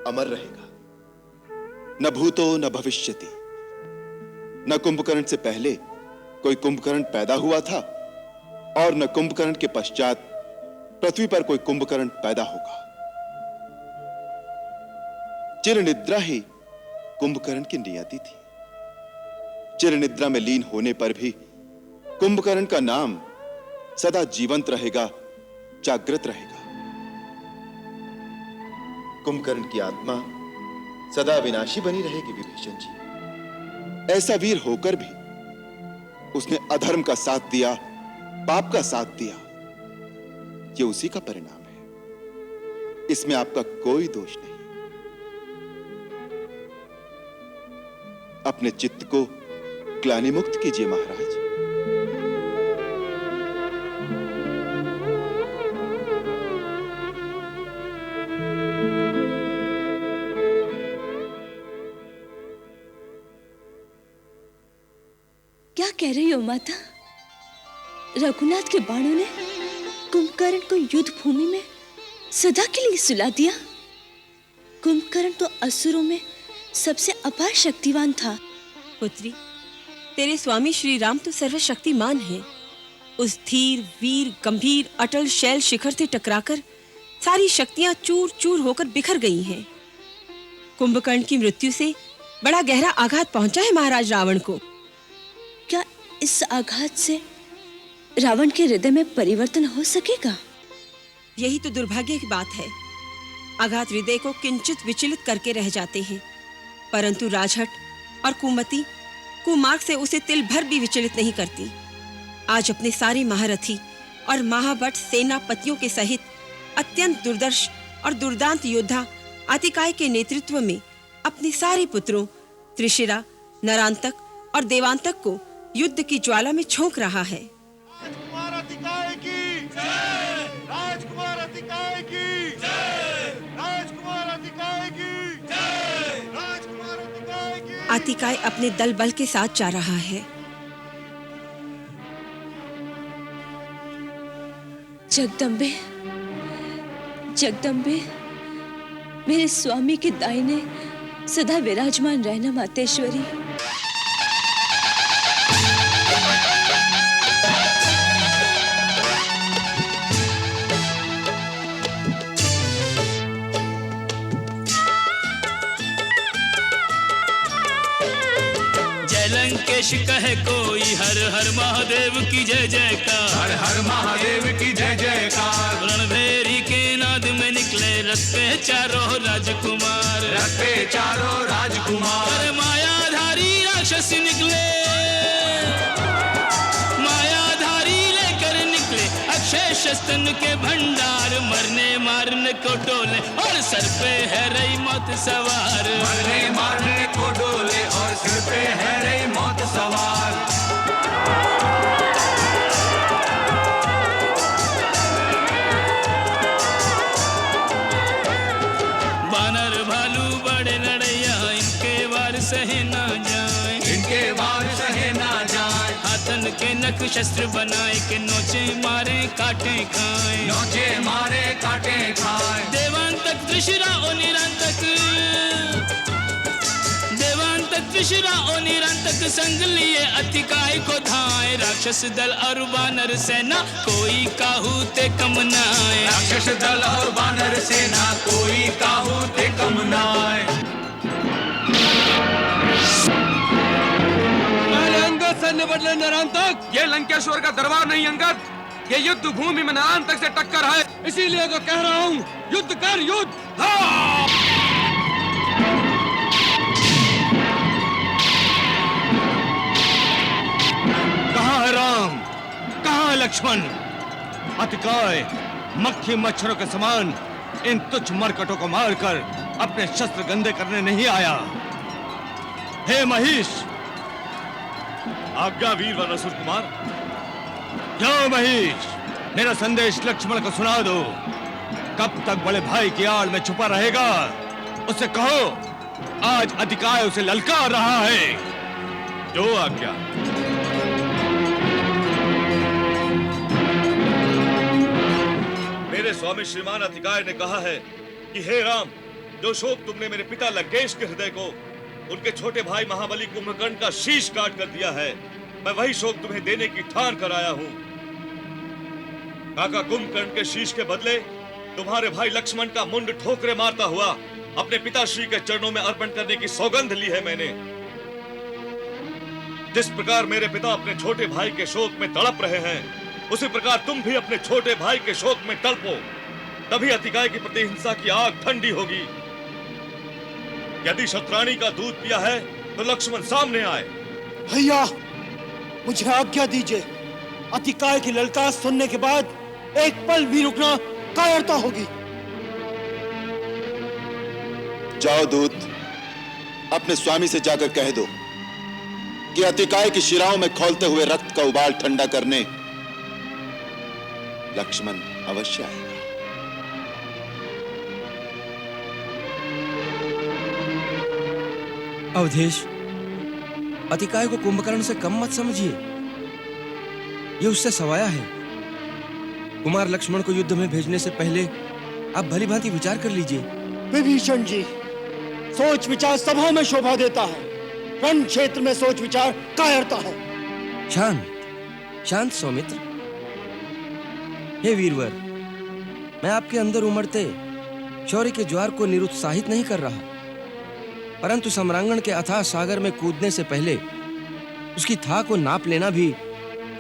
अमर रहेगा। न भूतो न भविष्यति। न कुंभकर्ण से पहले कोई कुंभकर्ण पैदा हुआ था और न कुंभकर्ण के पश्चात पृथ्वी पर कोई कुंभकर्ण पैदा होगा। चिर निद्रा ही कुंभकर्ण की नियति थी। चिर निद्रा में लीन होने पर भी कुंभकर्ण का नाम सदा जीवंत रहेगा, जागृत रहेगा। कुंभकर्ण की आत्मा सदा विनाशी बनी रहेगी विभीषण जी। ऐसा वीर होकर भी उसने अधर्म का साथ दिया, पाप का साथ दिया। ये उसी का परिणाम है। इसमें आपका कोई दोष नहीं। अपने चित्त को ग्लानि मुक्त कीजिए महाराज। क्या कह रही हो माता? रघुनाथ के बाणों ने कुंभकर्ण को युद्ध भूमि में सदा के लिए सुला दिया। कुंभकर्ण तो असुरों में सबसे अपार शक्तिवान था। पुत्री, तेरे स्वामी श्री राम तो सर्वशक्तिमान हैं। उस धीर, वीर, गंभीर, अटल शैल शिखर से टकराकर सारी शक्तियां चूर चूर होकर बिखर गई हैं। कुंभकर्ण की मृत्यु से बड़ा गहरा आघात पहुंचा है महाराज रावण को। क्या इस आघात से रावण के हृदय में परिवर्तन हो सकेगा? यही तो दुर्भाग्य की बात है। आघात हृदय को किंचित विचलित करके रह जाते हैं, परंतु राजहट और कुमति कुमार्ग से उसे तिल भर भी विचलित नहीं करती। आज अपने सारे महारथी और महाभट सेनापतियों के सहित अत्यंत दुर्दर्श और दुर्दांत योद्धा आतिकाय के नेतृत्व में अपने सारे पुत्रों त्रिशिरा, नरांतक और देवांतक को युद्ध की ज्वाला में झोंक रहा है। राजकुमार अतिकाय की जय! राजकुमार अतिकाय की जय! राजकुमार अतिकाय की जय! राजकुमार अतिकाय की। आतिकाय अपने दल बल के साथ जा रहा है। जगदम्बे, जगदम्बे, मेरे स्वामी के दाहिने सदा विराजमान रहना मातेश्वरी। महेश कहे कोई हर हर महादेव की जय जयकार, हर हर महादेव की जय जयकार। रणभेरी के नाद में निकले रथ पे चारों राजकुमार, रथ पे चारों राजकुमार। अरे मायाधारी राक्षस निकले, मायाधारी लेकर निकले अक्षय शस्त्र के भंडार, मरने मारने को डोले और सर पे है रही मौत सवार, मरने मारने को डोले और सिर पे है रही मौत सवार। बानर भालू बड़े लड़ैया इनके वार सहे ना जाए, इनके वार सहे ना जाए। हाथन के नख शस्त्र बनाए के नोचे मारे काटे खाए, नोचे मारे काटे खाए। देवांतक त्रिशिरा ओ निरंतक, देवांतक त्रिशिरा ओ निरंतक संग लिए अतिकाय को धाए, राक्षस दल और बानर सेना कोई काहू ते कम नाए, राक्षस दल और बानर सेना कोई काहू ते कम नाए। अंगद सैन्य बदले नरांतक। ये लंकेश्वर का दरबार नहीं अंगद, ये युद्ध भूमि में नरांतक से टक्कर है। इसीलिए तो कह रहा हूँ युद्ध कर युद्ध। कहाँ है राम, कहाँ है लक्ष्मण? अतिकाय मक्खी मच्छरों के समान इन तुच्छ मरकटों को मारकर अपने शस्त्र गंदे करने नहीं आया। हे महिष, आज्ञा वीर वनसुर कुमार। जाओ महिष, मेरा संदेश लक्ष्मण को सुना दो। कब तक बड़े भाई की आड़ में छुपा रहेगा? उससे कहो आज अतिकाय उसे ललकार रहा है। जो आज्ञा। मेरे स्वामी श्रीमान अतिकाय ने कहा है कि हे राम, जो शोक तुमने मेरे पिता लंकेश के हृदय को उनके छोटे भाई महाबली कुंभकर्ण का शीश काट कर दिया है, मैं वही शोक तुम्हें देने की ठान कर आया हूं। काका कुंभकर्ण के शीश के बदले तुम्हारे भाई लक्ष्मण का मुंड ठोकरे मारता हुआ अपने पिताश्री के चरणों में अर्पण करने की सौगंध ली है मैंने। जिस प्रकार मेरे पिता अपने छोटे भाई के शोक में तड़प रहे हैं, उसी प्रकार तुम भी अपने छोटे भाई के शोक में तड़पो, तभी अतिकाय की प्रतिहिंसा की आग ठंडी होगी। यदि शत्राणी का दूध पिया है तो लक्ष्मण सामने आए। भैया मुझे आज्ञा दीजिए, अतिकाय की ललकार सुनने के बाद एक पल भी रुकना कायरता होगी। जाओ दूत, अपने स्वामी से जाकर कह दो कि अतिकाय की शिराओं में खौलते हुए रक्त का उबाल ठंडा करने लक्ष्मण अवश्य आएगा। अवधेश, अतिकाय को कुंभकर्ण से कम मत समझिए, ये उससे सवाया है। कुमार लक्ष्मण को युद्ध में भेजने से पहले आप भली भांति विचार कर लीजिए। विभीषण जी, सोच विचार सभा में शोभा देता है, रण क्षेत्र में सोच विचार कायरता है। शांत शांत सौमित्र। हे वीरवर, मैं आपके अंदर उमड़ते शौर्य के ज्वार को निरुत्साहित नहीं कर रहा, परंतु सम्रांगण के अथाह सागर में कूदने से पहले उसकी थाह को नाप लेना भी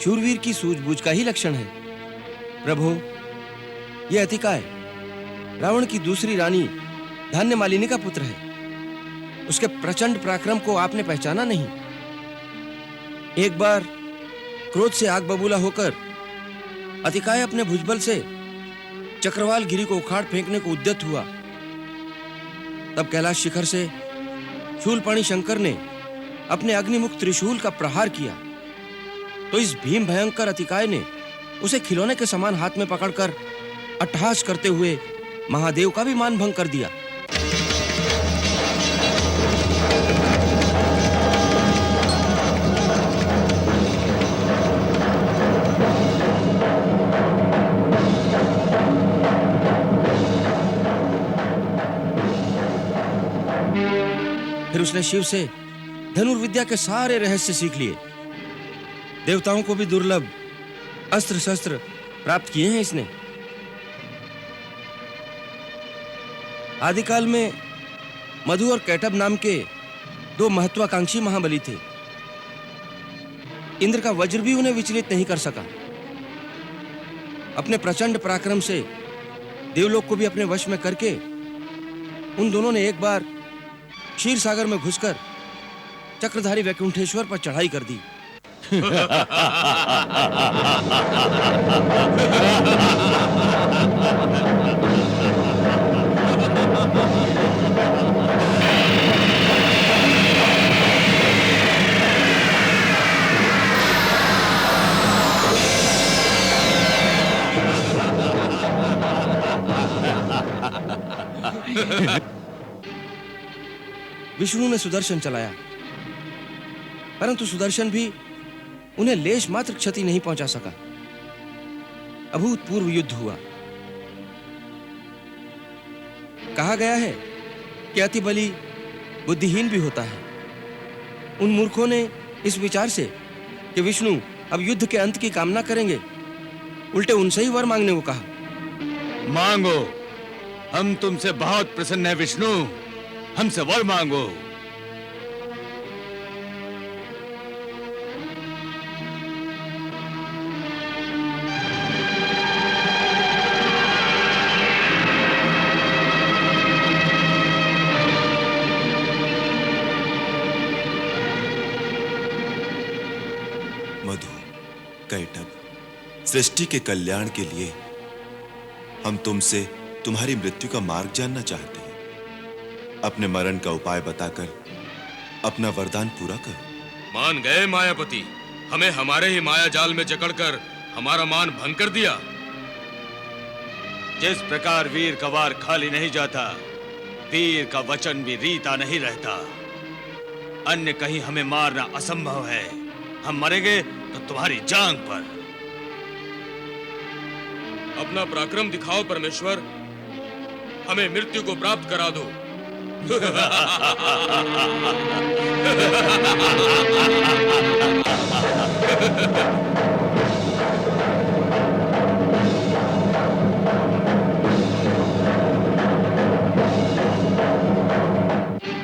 शूरवीर की सूझबूझ का ही लक्षण है। प्रभु, यह अतिकाय रावण की दूसरी रानी धान्यमालिनी का पुत्र है। उसके प्रचंड पराक्रम को आपने पहचाना नहीं। एक बार क्रोध से आग बबूला होकर अतिकाय अपने भुजबल से चक्रवाल गिरी को उखाड़ फेंकने को उद्यत हुआ। तब कैलाश शिखर से शूलपाणी शंकर ने अपने अग्निमुख त्रिशूल का प्रहार किया, तो इस भीम भयंकर अतिकाय ने उसे खिलौने के समान हाथ में पकड़कर अट्टहास करते हुए महादेव का भी मान भंग कर दिया। फिर उसने शिव से धनुर्विद्या के सारे रहस्य सीख लिए। देवताओं को भी दुर्लभ अस्त्र शस्त्र प्राप्त किए हैं इसने। आदिकाल में मधु और कैटब नाम के दो महत्वाकांक्षी महाबली थे। इंद्र का वज्र भी उन्हें विचलित नहीं कर सका। अपने प्रचंड पराक्रम से देवलोक को भी अपने वश में करके उन दोनों ने एक बार क्षीर सागर में घुसकर चक्रधारी वैकुंठेश्वर पर चढ़ाई कर दी। विष्णु ने सुदर्शन चलाया, परंतु सुदर्शन भी उन्हें लेश मात्र क्षति नहीं पहुंचा सका। अभूतपूर्व युद्ध हुआ। कहा गया है कि अति बली बुद्धिहीन भी होता है। उन मूर्खों ने इस विचार से कि विष्णु अब युद्ध के अंत की कामना करेंगे, उल्टे उनसे ही वर मांगने को कहा। मांगो, हम तुमसे बहुत प्रसन्न हैं विष्णु, हमसे वर मांगो। मधु, कैटभ, सृष्टि के कल्याण के लिए हम तुमसे तुम्हारी मृत्यु का मार्ग जानना चाहते हैं। अपने मरण का उपाय बताकर अपना वरदान पूरा करो। मान गए मायापति, हमें हमारे ही माया जाल में जकड़कर हमारा मान भंग कर दिया। जिस प्रकार वीर का वार खाली नहीं जाता, वीर का वचन भी रीता नहीं रहता। अन्य कहीं हमें मारना असंभव है। हम मरेंगे तो तुम्हारी जांग पर। अपना पराक्रम दिखाओ परमेश्वर, हमें मृत्यु को प्राप्त करा दो।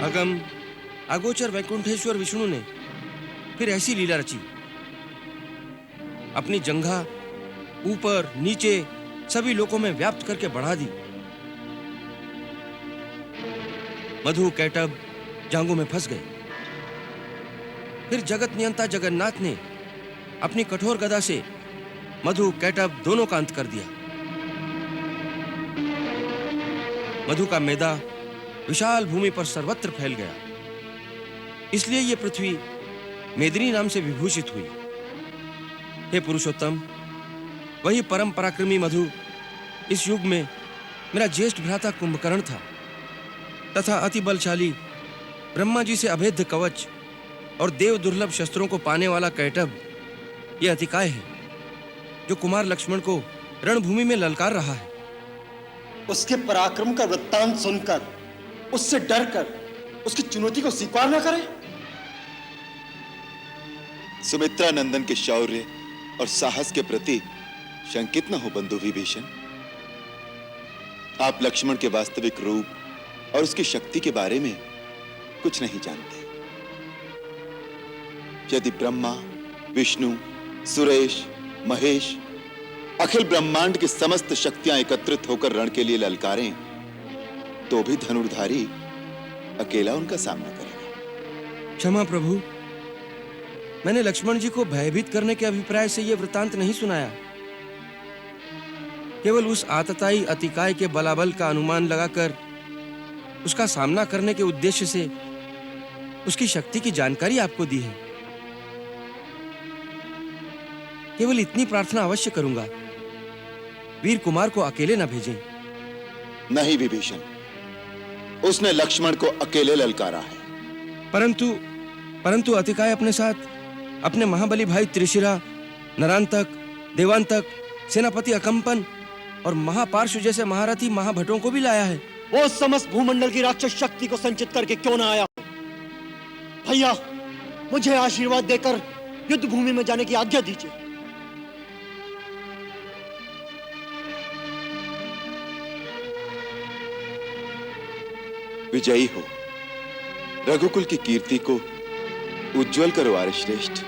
अगम अगोचर वैकुंठेश्वर विष्णु ने फिर ऐसी लीला रची। अपनी जंघा ऊपर नीचे सभी लोकों में व्याप्त करके बढ़ा दी। मधु कैटभ जांघों में फंस गए। फिर जगत नियंता जगन्नाथ ने अपनी कठोर गदा से मधु कैटभ दोनों का अंत कर दिया। मधु का मैदा विशाल भूमि पर सर्वत्र फैल गया। इसलिए यह पृथ्वी मेदिनी नाम से विभूषित हुई। हे पुरुषोत्तम, वही परम पराक्रमी मधु इस युग में मेरा ज्येष्ठ भ्राता कुंभकर्ण था, तथा अति बलशाली ब्रह्मा जी से अभेद्य कवच और देव दुर्लभ शस्त्रों को पाने वाला कैटभ यह अतिकाय है, जो कुमार लक्ष्मण को रणभूमि में ललकार रहा है। उसके पराक्रम का वृत्तांत सुनकर, उससे डरकर उसकी चुनौती को स्वीकार न करें। सुमित्रा नंदन के शौर्य और साहस के प्रति शंकित न हो बंधु विभीषण। आप लक्ष्मण के वास्तविक रूप और उसकी शक्ति के बारे में कुछ नहीं जानते। यदि ब्रह्मा, विष्णु, सुरेश, महेश, अखिल ब्रह्मांड की समस्त शक्तियां एकत्रित होकर रण के लिए ललकारें, तो भी धनुर्धारी अकेला उनका सामना करेगा। क्षमा प्रभु, मैंने लक्ष्मण जी को भयभीत करने के अभिप्राय से यह वृतांत नहीं सुनाया। केवल उस आतताई अतिकाय के बलाबल का अनुमान लगाकर उसका सामना करने के उद्देश्य से उसकी शक्ति की जानकारी आपको दी है। केवल इतनी प्रार्थना अवश्य करूंगा, वीर कुमार को अकेले न भेजें। नहीं विभीषण, उसने लक्ष्मण को अकेले ललकारा है। परंतु अतिकाय अपने साथ अपने महाबली भाई त्रिशिरा, नरांतक, देवांतक, सेनापति अकंपन और महापार्श्व जैसे महारथी महाभटों को भी लाया है। वो समस्त भूमंडल की राक्षस शक्ति को संचित करके क्यों ना आया? भैया, मुझे आशीर्वाद देकर युद्ध भूमि में जाने की आज्ञा दीजिए। विजयी हो, रघुकुल की कीर्ति को उज्जवल करो आर्य श्रेष्ठ।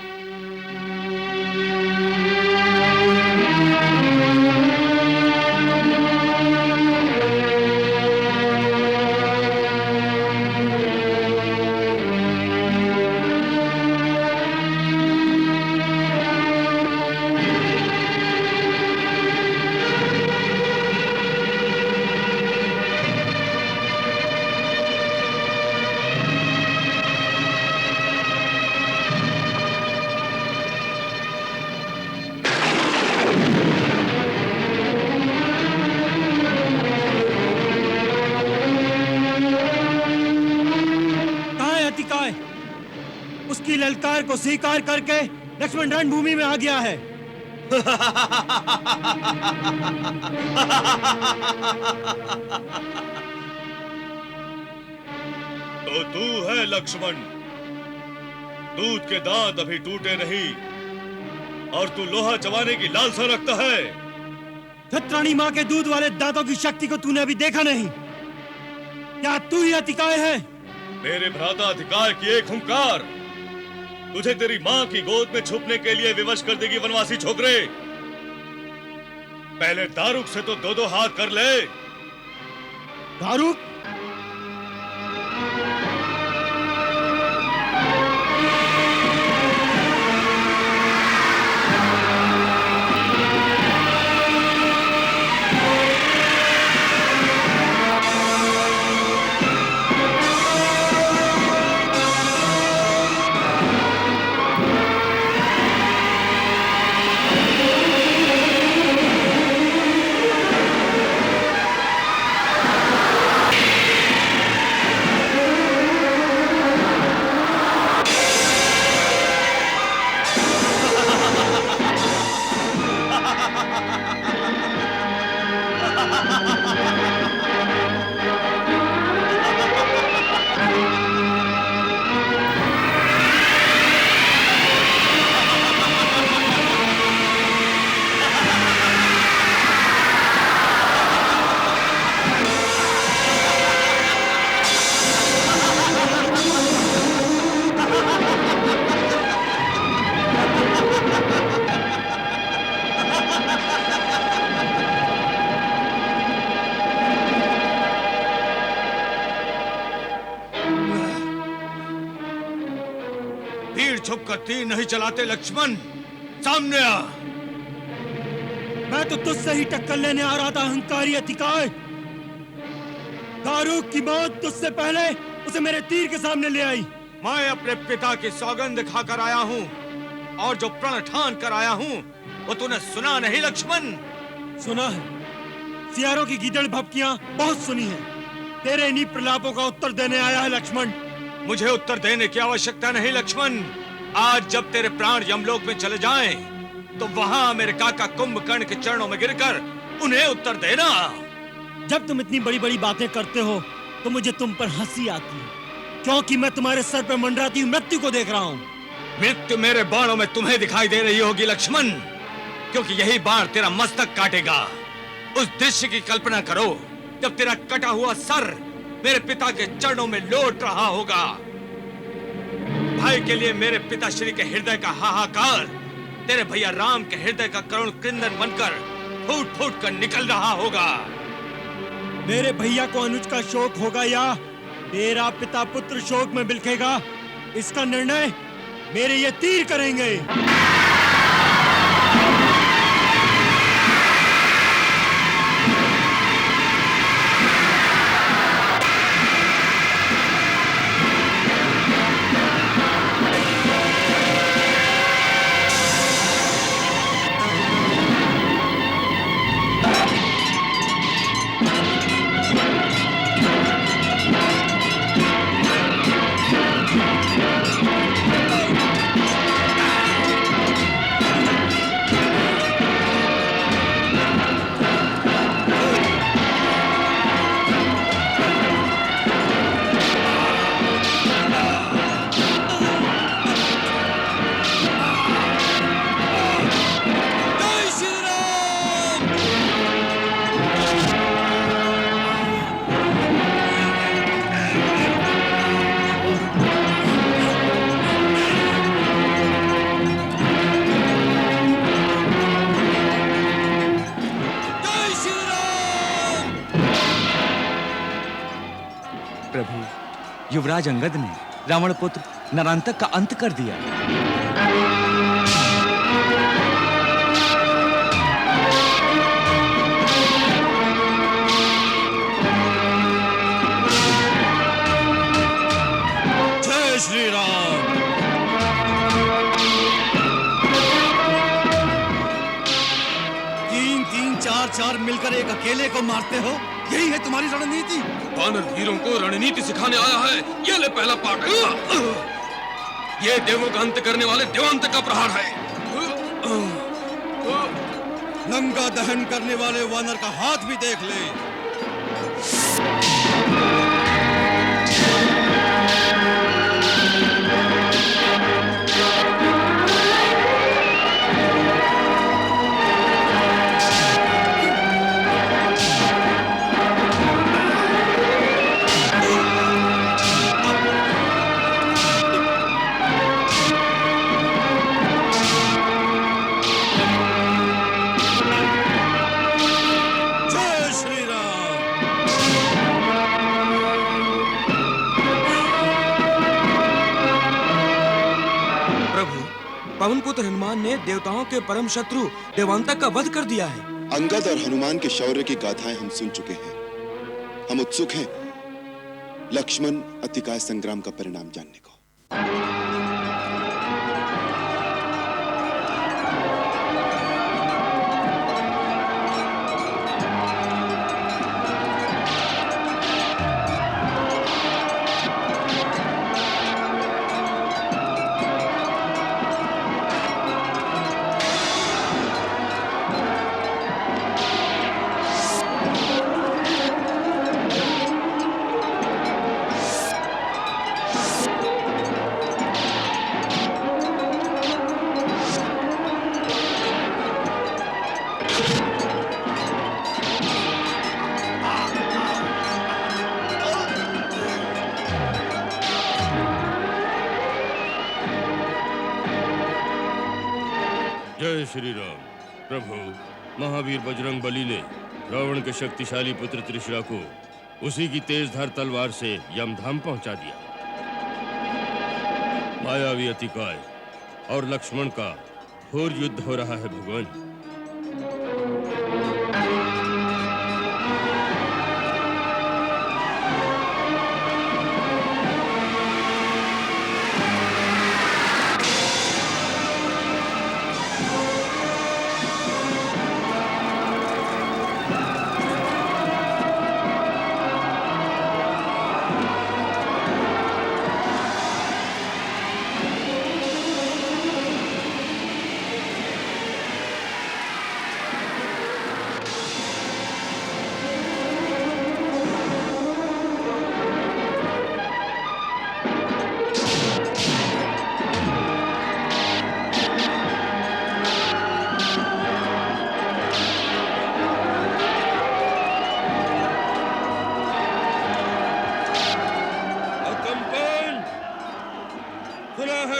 की ललकार को स्वीकार करके लक्ष्मण रणभूमि में आ गया है। तो तू है लक्ष्मण। दूध के दांत अभी टूटे नहीं और तू लोहा चबाने की लालसा रखता है। छत्राणी माँ के दूध वाले दांतों की शक्ति को तूने अभी देखा नहीं। क्या तू ही अतिकाय है? मेरे भ्राता अतिकाय की एक हुंकार तुझे तेरी माँ की गोद में छुपने के लिए विवश कर देगी वनवासी छोकरे। पहले दारुक से तो दो दो हाथ कर ले। दारुक? तीर नहीं चलाते लक्ष्मण, सामने आ। मैं तो तुझसे ही टक्कर लेने आ रहा था अहंकारी अतिकाय। दारुक की मौत तुझसे पहले उसे मेरे तीर के सामने ले आई। मैं अपने पिता की सौगंध खाकर आया हूँ और जो प्रण ठान कर आया हूँ वो तूने सुना नहीं लक्ष्मण? सुना है, सियारों की गीदड़ भपकियां बहुत सुनी है। तेरे इन्हीं प्रलापों का उत्तर देने आया है लक्ष्मण। मुझे उत्तर देने की आवश्यकता नहीं लक्ष्मण। आज जब तेरे प्राण यमलोक में चले जाएं, तो वहां मेरे काका कुंभकर्ण के चरणों में गिरकर उन्हें उत्तर देना। जब तुम इतनी बड़ी बड़ी बातें करते हो तो मुझे तुम पर हंसी आती है, क्योंकि मैं तुम्हारे सर पर मंडराती हुई मृत्यु को देख रहा हूँ। मृत्यु मेरे बाणों में तुम्हें दिखाई दे रही होगी लक्ष्मण, क्योंकि यही बाण तेरा मस्तक काटेगा। उस दृश्य की कल्पना करो जब तेरा कटा हुआ सर मेरे पिता के चरणों में लौट रहा होगा। भाई के लिए मेरे पिता श्री के हृदय का हाहाकार तेरे भैया राम के हृदय का करुण क्रंदन बनकर फूट फूट कर निकल रहा होगा। मेरे भैया को अनुज का शोक होगा या तेरा पिता पुत्र शोक में बिलखेगा, इसका निर्णय मेरे ये तीर करेंगे। युवराज अंगद ने रावण पुत्र नरांतक का अंत कर दिया। जय श्री राम। तीन तीन चार चार मिलकर एक अकेले को मारते हो, यही है तुम्हारी रणनीति? वानर वीरों को रणनीति सिखाने आया है, ये ले पहला पाठ। ये देवों का अंत करने वाले देवांत का प्रहार है। लंका दहन करने वाले वानर का हाथ भी देख ले। पवन पुत्र हनुमान ने देवताओं के परम शत्रु देवांतक का वध कर दिया है। अंगद और हनुमान के शौर्य की गाथाएं हम सुन चुके हैं। हम उत्सुक हैं लक्ष्मण अतिकाय संग्राम का परिणाम जानने को। जय श्री राम। प्रभु, महावीर बजरंग बली ने रावण के शक्तिशाली पुत्र त्रिशरा को उसी की तेजधार तलवार से यमधाम पहुंचा दिया। मायावी अतिकाय और लक्ष्मण का घोर युद्ध हो रहा है भगवान।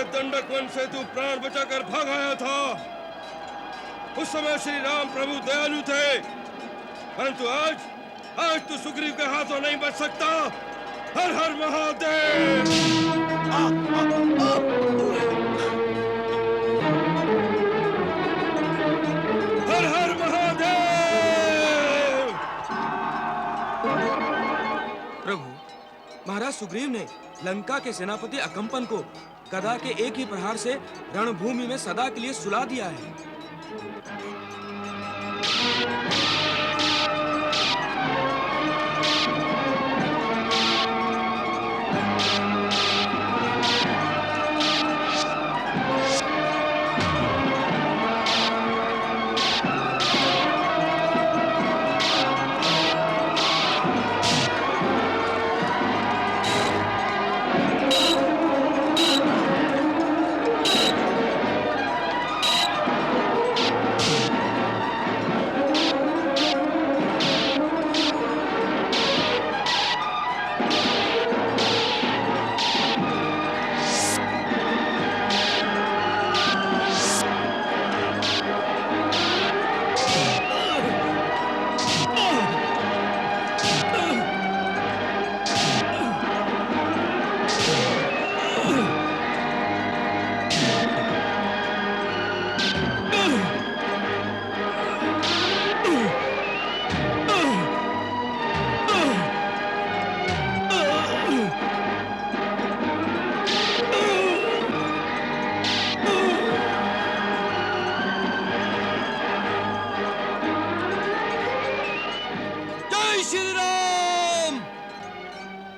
दंडक वन से तू प्राण बचाकर भाग आया था। उस समय श्री राम प्रभु दयालु थे, परंतु आज तू सुग्रीव के हाथों नहीं बच सकता। हर हर महादेव। हर हर महादेव। प्रभु, महाराज सुग्रीव ने लंका के सेनापति अकंपन को गदा के एक ही प्रहार से रणभूमि में सदा के लिए सुला दिया है।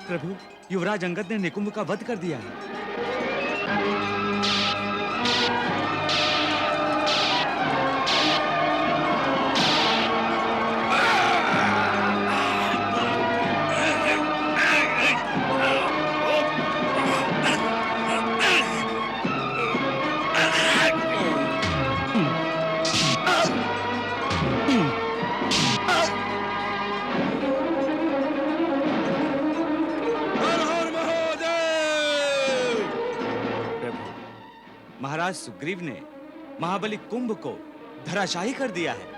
प्रभु, युवराज अंगद ने निकुंभ का वध कर दिया है। महाराज सुग्रीव ने महाबली कुंभ को धराशायी कर दिया है।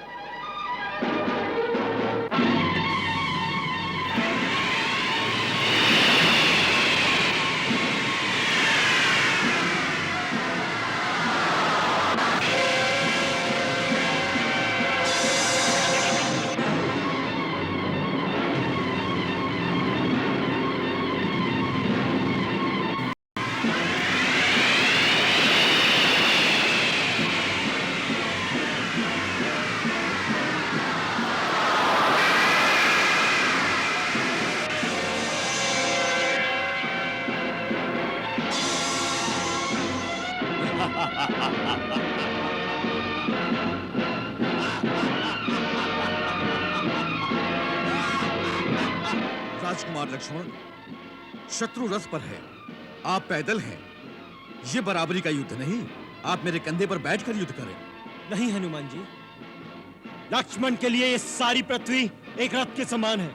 राजकुमार लक्ष्मण, शत्रु रथ पर है, आप पैदल हैं। ये बराबरी का युद्ध नहीं। आप मेरे कंधे पर बैठकर युद्ध करें। नहीं हनुमान जी, लक्ष्मण के लिए ये सारी पृथ्वी एक रथ के समान है।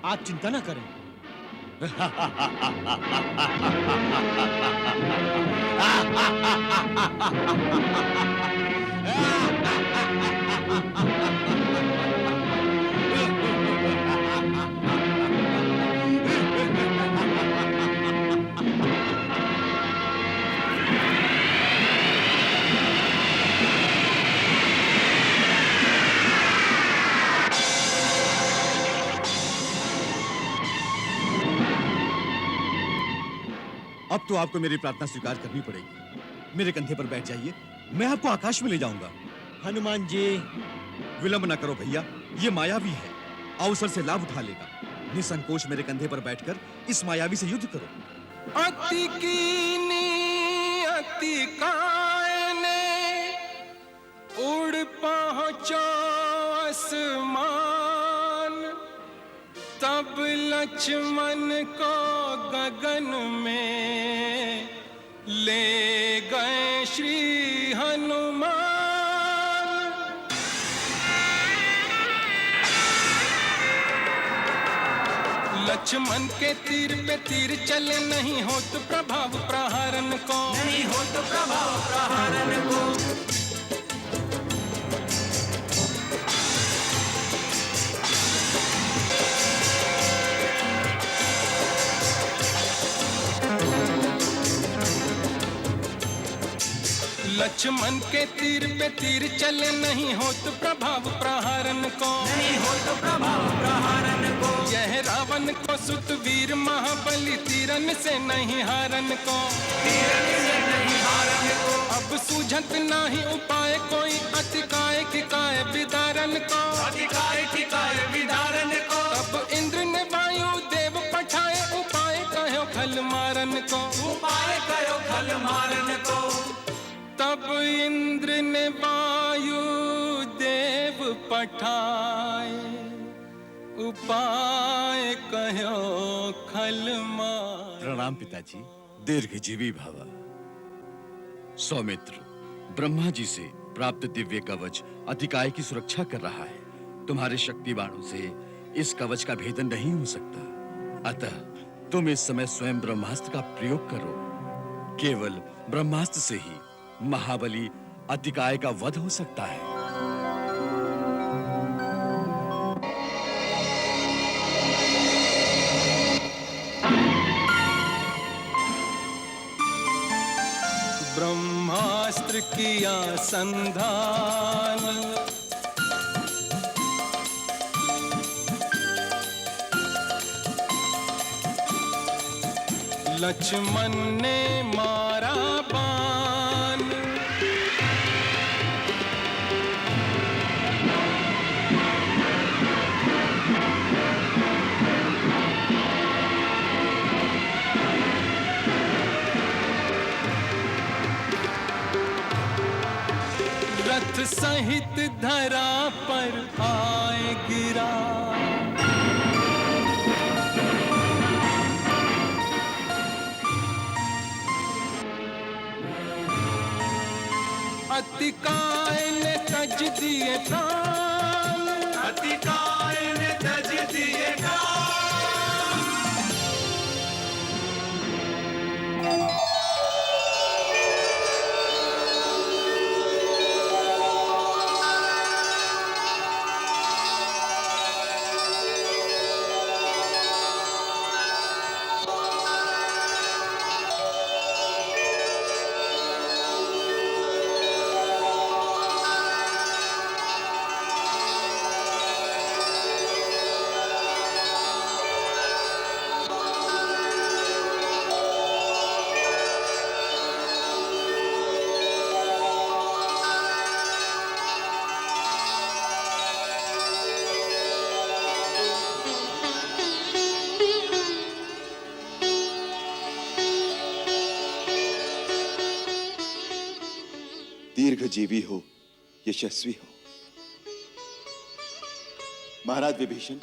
आप चिंता ना करें। अब तो आपको मेरी प्रार्थना स्वीकार करनी पड़ेगी। मेरे कंधे पर बैठ जाइए, मैं आपको आकाश में ले जाऊंगा। हनुमान जी, विलंब न करो भैया, ये मायावी है, अवसर से लाभ उठा लेगा। निसंकोच मेरे कंधे पर बैठकर इस मायावी से युद्ध करो। अति कीनी अति कायने उड़ पहुंचो आसमान, तब लक्ष्मण को गगन में ले गए श्री हनुमान। लक्ष्मण के तीर पे तीर चले, नहीं हो तो प्रभाव प्रहारन को, नहीं हो तो प्रभाव प्रहारन को। लक्ष्मण के तीर पे तीर चले, नहीं हो तो प्रभाव प्रहारन को, नहीं हो तो प्रभाव प्रहारन को। यह रावण को सुत वीर महाबली, तीरन से नहीं हारन को, तीरन से नहीं हारन को। अब सूझत नहीं उपाय कोई, अतिकाय ठिकाय विदारन को, अतिकाय ठिकाय विदारन को। तब इंद्र ने वायु देव पठाए, उपाय कहो खल मारन को, उपाय कहो खल मारन को। तब इंद्र ने वायु देव पठाए, उपाय कहो खल मार। प्रणाम पिताजी, दीर्घजीवी भव। सौमित्र, ब्रह्मा जी से प्राप्त दिव्य कवच अतिकाय की सुरक्षा कर रहा है। तुम्हारे शक्ति बाणों से इस कवच का भेदन नहीं हो सकता। अतः तुम इस समय स्वयं ब्रह्मास्त्र का प्रयोग करो। केवल ब्रह्मास्त्र से ही महाबली अतिकाय का वध हो सकता है। ब्रह्मास्त्र किया संधान, लक्ष्मण ने मारा बाण। रथ सहित धरा पर आए गिरा, अतिकाय ने तज दिए प्राण, अतिकाय ने तज दिए प्राण। दीर्घजीवी हो, यशस्वी हो। महाराज विभीषण,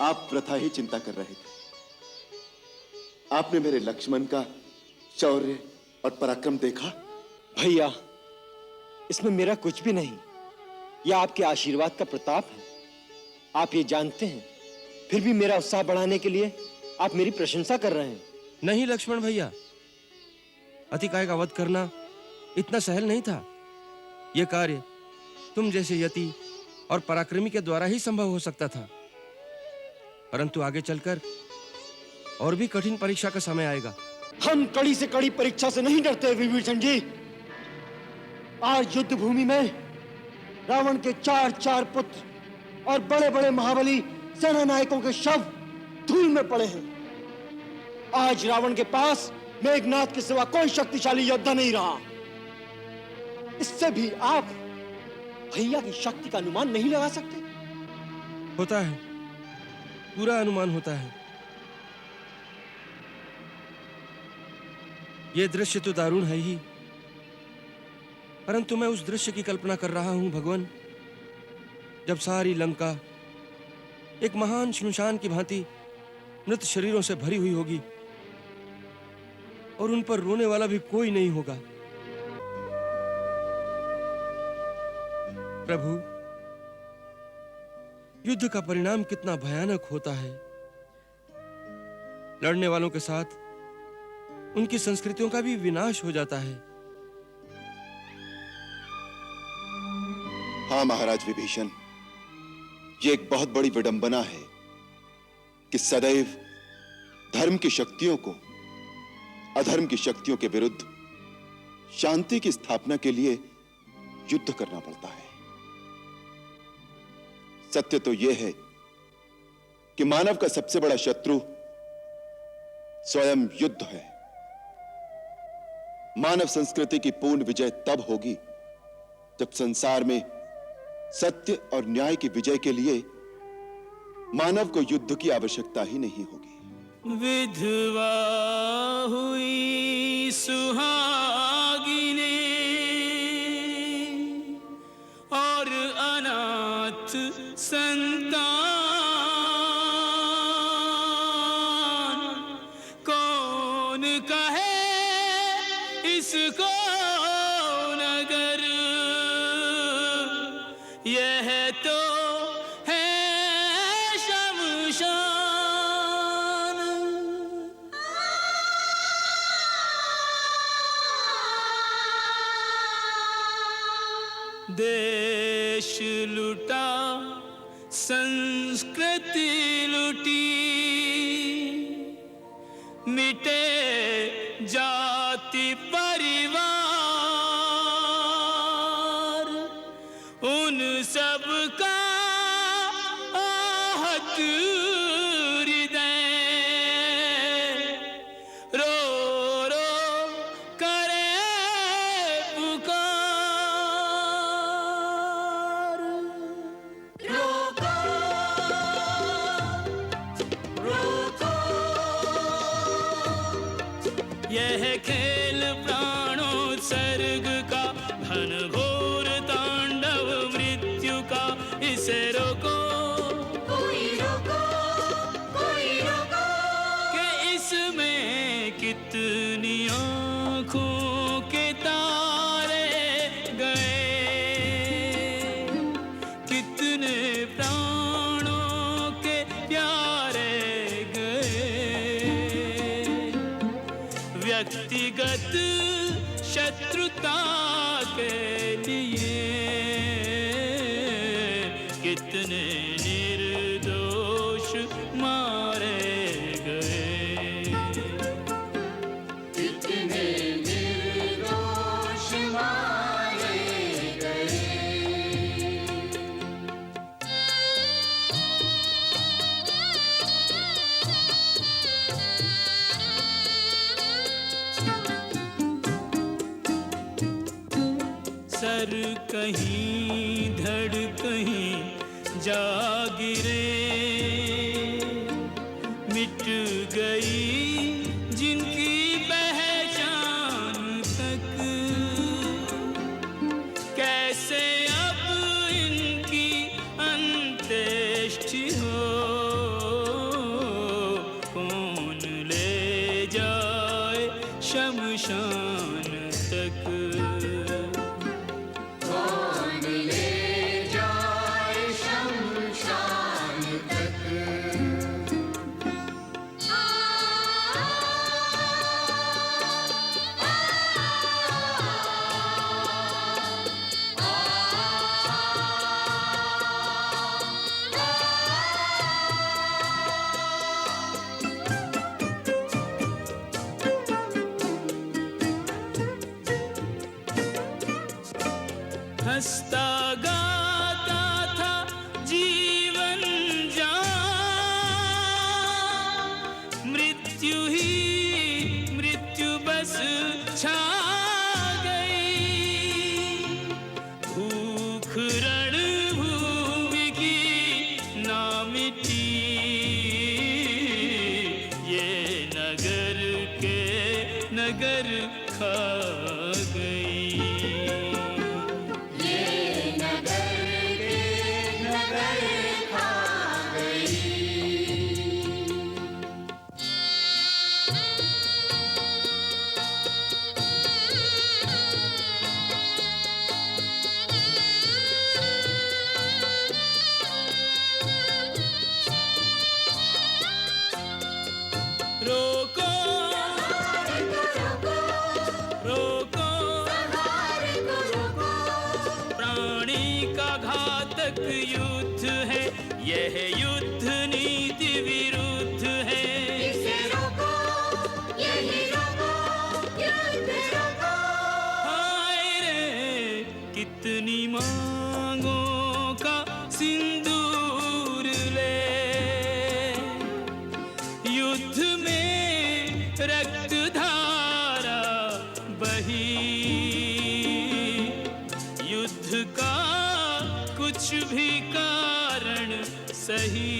आप वृथा ही चिंता कर रहे थे। आपने मेरे लक्ष्मण का शौर्य और पराक्रम देखा? भैया, इसमें मेरा कुछ भी नहीं, यह आपके आशीर्वाद का प्रताप है। आप ये जानते हैं, फिर भी मेरा उत्साह बढ़ाने के लिए आप मेरी प्रशंसा कर रहे हैं। नहीं लक्ष्मण भैया, अतिकाय का वध करना इतना सहल नहीं था। यह कार्य तुम जैसे यति और पराक्रमी के द्वारा ही संभव हो सकता था, परंतु आगे चलकर और भी कठिन परीक्षा का समय आएगा। हम कड़ी से कड़ी परीक्षा से नहीं डरते विभीषण जी। आज युद्ध भूमि में रावण के 4 पुत्र और बड़े बड़े महाबली सेना नायकों के शव धूल में पड़े हैं। आज रावण के पास मेघनाथ के सिवा कोई शक्तिशाली योद्धा नहीं रहा। इससे भी आप भैया की शक्ति का अनुमान नहीं लगा सकते? होता है, पूरा अनुमान होता है। यह दृश्य तो दारुण है ही, परंतु मैं उस दृश्य की कल्पना कर रहा हूं भगवान, जब सारी लंका एक महान श्मशान की भांति मृत शरीरों से भरी हुई होगी और उन पर रोने वाला भी कोई नहीं होगा। प्रभु, युद्ध का परिणाम कितना भयानक होता है। लड़ने वालों के साथ उनकी संस्कृतियों का भी विनाश हो जाता है। हाँ महाराज विभीषण, ये एक बहुत बड़ी विडंबना है कि सदैव धर्म की शक्तियों को अधर्म की शक्तियों के विरुद्ध शांति की स्थापना के लिए युद्ध करना पड़ता है। सत्य तो यह है कि मानव का सबसे बड़ा शत्रु स्वयं युद्ध है। मानव संस्कृति की पूर्ण विजय तब होगी जब संसार में सत्य और न्याय की विजय के लिए मानव को युद्ध की आवश्यकता ही नहीं होगी। विधवा हुई सुहागिने और अनाथ संतान, कौन कहे इसको नगर, यह तो है शमशान। देश लुटा, संस्कृति लुटी, मिटे जाति परिवार, उन सब का आहत हृदय रो रो करे पुकार। रोको रोको, यह खेल प्राणोत्सर्ग का घनघोर तांडव मृत्यु का, इसे रोको कोई रोको, कोई रोको, कि इसमें कितनी आंखों के तारे गए, कितने प्राणों के प्यारे गए। व्यक्तिगत शत्रुता के लिए कितने निर्दोष मारे गए, कितने निर्दोष मारे गए। सर कहीं धड़ कहीं जा गिरे, मिट गई जिनकी पहचान तक, शमशान तक। कौन ले जाए शमशान तक। हंसता गाता था जीवन जान, मृत्यु ही मृत्यु बस छा गई। भूख रणभूमि की ना मिटी, ये नगर के नगर खा गई। रोको रोको प्राणी का घातक युद्ध है, यह युद्ध नीति विरुद्ध है। इसे रोको, यही रोको, युद्ध रोको। हाय रे कितनी मांगों का सिंदूर ले, युद्ध में रक्त धारा बही। युद्ध का कुछ भी कारण सही,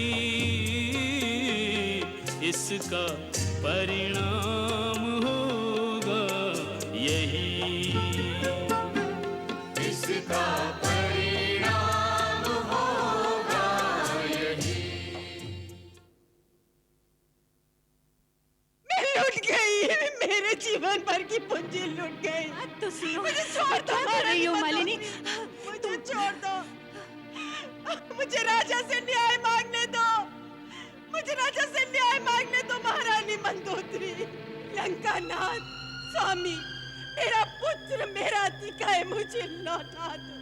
इसका परिणाम होगा यही। इसका परिणाम होगा यही। मैं लुट गई, मेरे जीवन भर की पूंजी लुट गई। तो सुनो, मुझे छोड़ दो, क्या कर रही हो मालिनी? मुझे छोड़ दो, मुझे राजा से न्याय मांगने दो, मुझे राजा से न्याय मांगने दो। महारानी मंदोदरी, लंकानाथ, स्वामी, मेरा पुत्र, मेरा अतिका है, मुझे लौटा दो।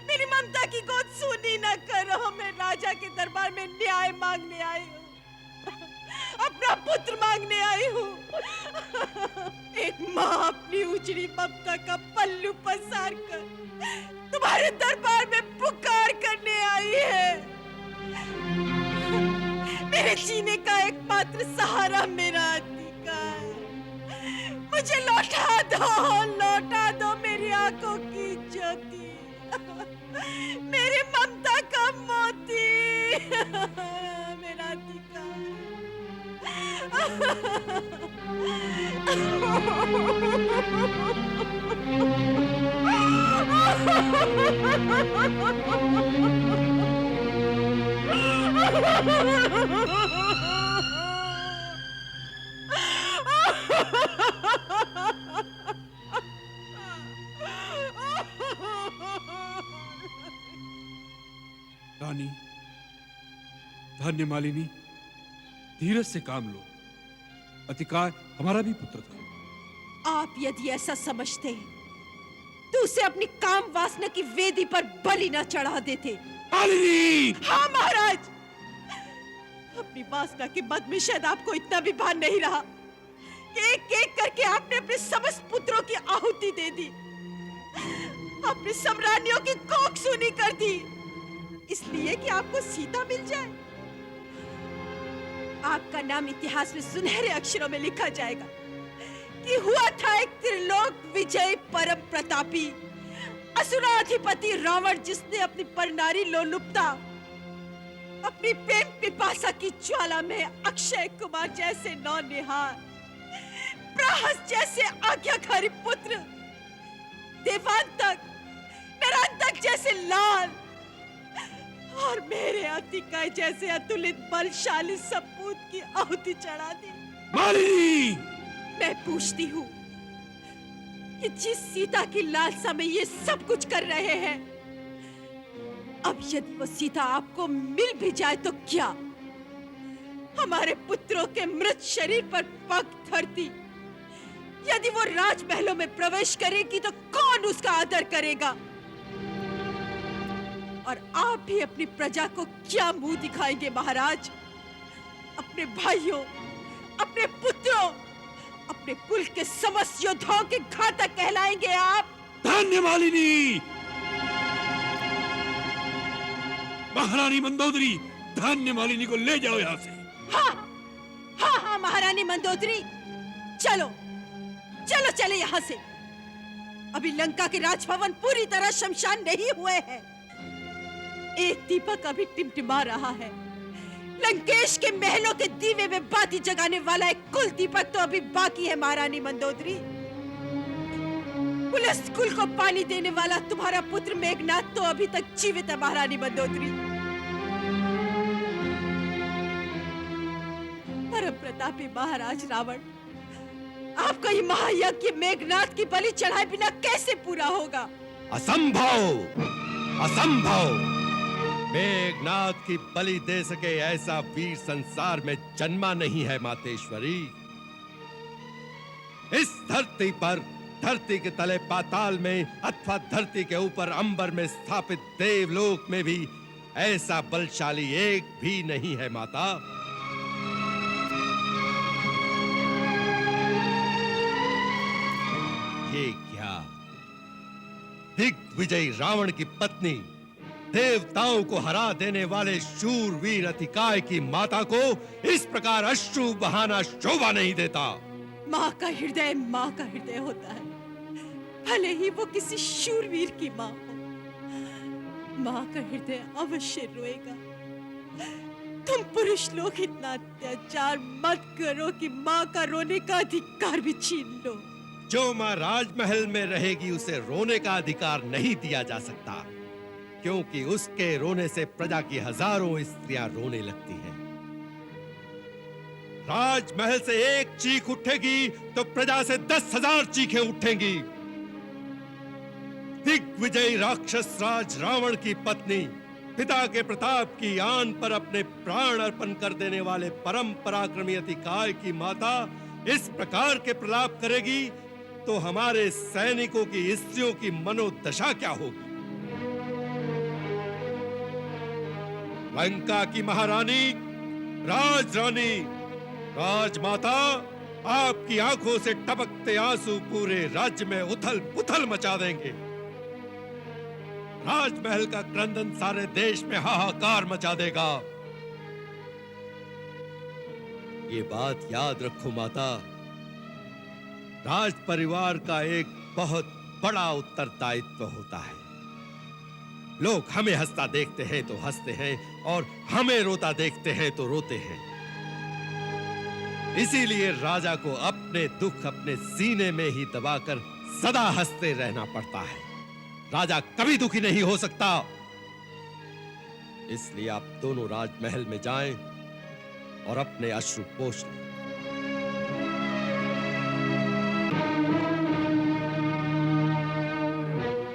मेरी ममता की गोद सूनी न करो। मैं राजा के दरबार में न्याय मांगने आई हूँ, अपना पुत्र मांगने आई हूँ। एक माँ अपनी उजड़ी ममता का पल्लू पसार कर तुम्हारे दरबार में पुकार करने आई है। मेरे जीने का एकमात्र सहारा मेरा अतिका है। मुझे लौटा दो मेरी आंखों की ज्योति, मेरी ममता का मोती। मेरा अतिका रानी, धन्य मालिनी, धीरज से काम लो। अतिकाय हमारा भी पुत्र था। आप यदि ऐसा समझते तो उसे अपनी काम वासना की वेदी पर बलि न चढ़ा देते। मालिनी! हाँ महाराज, अपनी वासना के मद में शायद आपको इतना भी भान नहीं रहा कि एक एक करके आपने अपने समस्त पुत्रों की आहुति दे दी, अपनी सम्रानियों की कोख सूनी कर दी, इसलिए कि आपको सीता मिल जाए। आपका नाम इतिहास में सुनहरे अक्षरों में लिखा जाएगा कि हुआ था एक त्रिलोक विजय परम प्रतापी असुराधिपति रावण, जिसने अपनी परनारी लोलुपता, अपनी प्रेम पिपासा की ज्वाला में अक्षय कुमार जैसे नौनिहाल, प्रहस जैसे आज्ञाकारी पुत्र, देवांतक, नरांतक जैसे लाल और मेरे अतिकाय जैसे अतुलित बलशाली सपूत की आहुति चढ़ा दी। मालिनी! मैं पूछती हूँ कि जिस सीता की लालसा में ये सब कुछ कर रहे हैं, अब यदि वो सीता आपको मिल भी जाए तो क्या? हमारे पुत्रों के मृत शरीर पर पग धरती यदि वो राजमहलों में प्रवेश करेगी तो कौन उसका आदर करेगा? और आप भी अपनी प्रजा को क्या मुंह दिखाएंगे महाराज? अपने भाइयों, अपने पुत्रों, अपने कुल के समस्त योद्धाओं के घातक कहलाएंगे आप? धन्य मालिनी, महारानी मंदोदरी, धन्य मालिनी को ले जाओ यहाँ से। हाँ, हाँ, हाँ महारानी मंदोदरी, चलो चलो चले यहाँ से। अभी लंका के राजभवन पूरी तरह शमशान नहीं हुए हैं। एक दीपक अभी टिमटिमा रहा है। लंकेश के महलों के दीवे में बाती जगाने वाला एक कुल दीपक तो अभी बाकी है महारानी मंदोदरी। पुलस कुल को पानी देने वाला तुम्हारा पुत्र मेघनाथ तो अभी तक जीवित है महारानी मंदोदरी। परम प्रतापी महाराज रावण, आपका ये महायज्ञ मेघनाथ की बलि चढ़ाए बिना कैसे पूरा होगा? असंभव, असंभव। मेघनाथ की बलि दे सके ऐसा वीर संसार में जन्मा नहीं है मातेश्वरी। इस धरती पर, धरती के तले पाताल में अथवा धरती के ऊपर अंबर में स्थापित देवलोक में भी ऐसा बलशाली एक भी नहीं है माता। ये क्या? दिग्विजयी रावण की पत्नी, देवताओं को हरा देने वाले शूरवीर अतिकाय की माता को इस प्रकार अश्रु बहाना शोभा नहीं देता। माँ का हृदय माँ का हृदय होता है, भले ही वो किसी शूरवीर की माँ हो। माँ का हृदय अवश्य रोएगा। तुम पुरुष लोग इतना अत्याचार मत करो कि माँ का रोने का अधिकार भी छीन लो। जो माँ राजमहल में रहेगी उसे रोने का अधिकार नहीं दिया जा सकता, क्योंकि उसके रोने से प्रजा की हजारों स्त्रियां रोने लगती हैं। राजमहल से एक चीख उठेगी तो प्रजा से 10,000 चीखें उठेंगी। दिग्विजयी राक्षस राज रावण की पत्नी, पिता के प्रताप की आन पर अपने प्राण अर्पण कर देने वाले परम पराक्रमी अतिकाय की माता इस प्रकार के प्रलाप करेगी तो हमारे सैनिकों की स्त्रियों की मनोदशा क्या होगी? लंका की महारानी, राजरानी, राजमाता, आपकी आंखों से टपकते आंसू पूरे राज्य में उथल पुथल मचा देंगे। राजमहल का क्रंदन सारे देश में हाहाकार मचा देगा। ये बात याद रखो माता, राज परिवार का एक बहुत बड़ा उत्तरदायित्व होता है। लोग हमें हंसता देखते हैं तो हंसते हैं और हमें रोता देखते हैं तो रोते हैं। इसीलिए राजा को अपने दुख अपने सीने में ही दबाकर सदा हंसते रहना पड़ता है। राजा कभी दुखी नहीं हो सकता। इसलिए आप दोनों राजमहल में जाएं और अपने अश्रु पोंछ लें।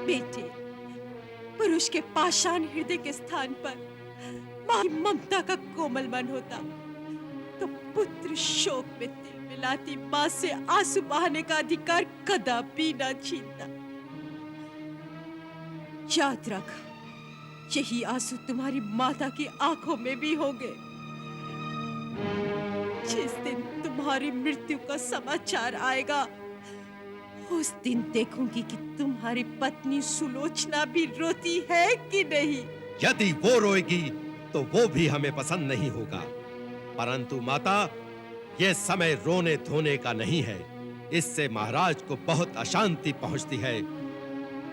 बेटे, पुरुष के पाषाण हृदय के स्थान पर मां की ममता का कोमल मन होता तो पुत्र शोक में तिल मिलाती मां से आंसू बहाने का अधिकार कदापि न छीनता। याद रख, यही आंसू तुम्हारी माता की आंखों में भी होंगे। जिस दिन तुम्हारी मृत्यु का समाचार आएगा उस दिन देखूंगी कि तुम्हारी पत्नी सुलोचना भी रोती है कि नहीं। यदि वो रोएगी तो वो भी हमें पसंद नहीं होगा, परंतु माता, यह समय रोने धोने का नहीं है। इससे महाराज को बहुत अशांति पहुंचती है।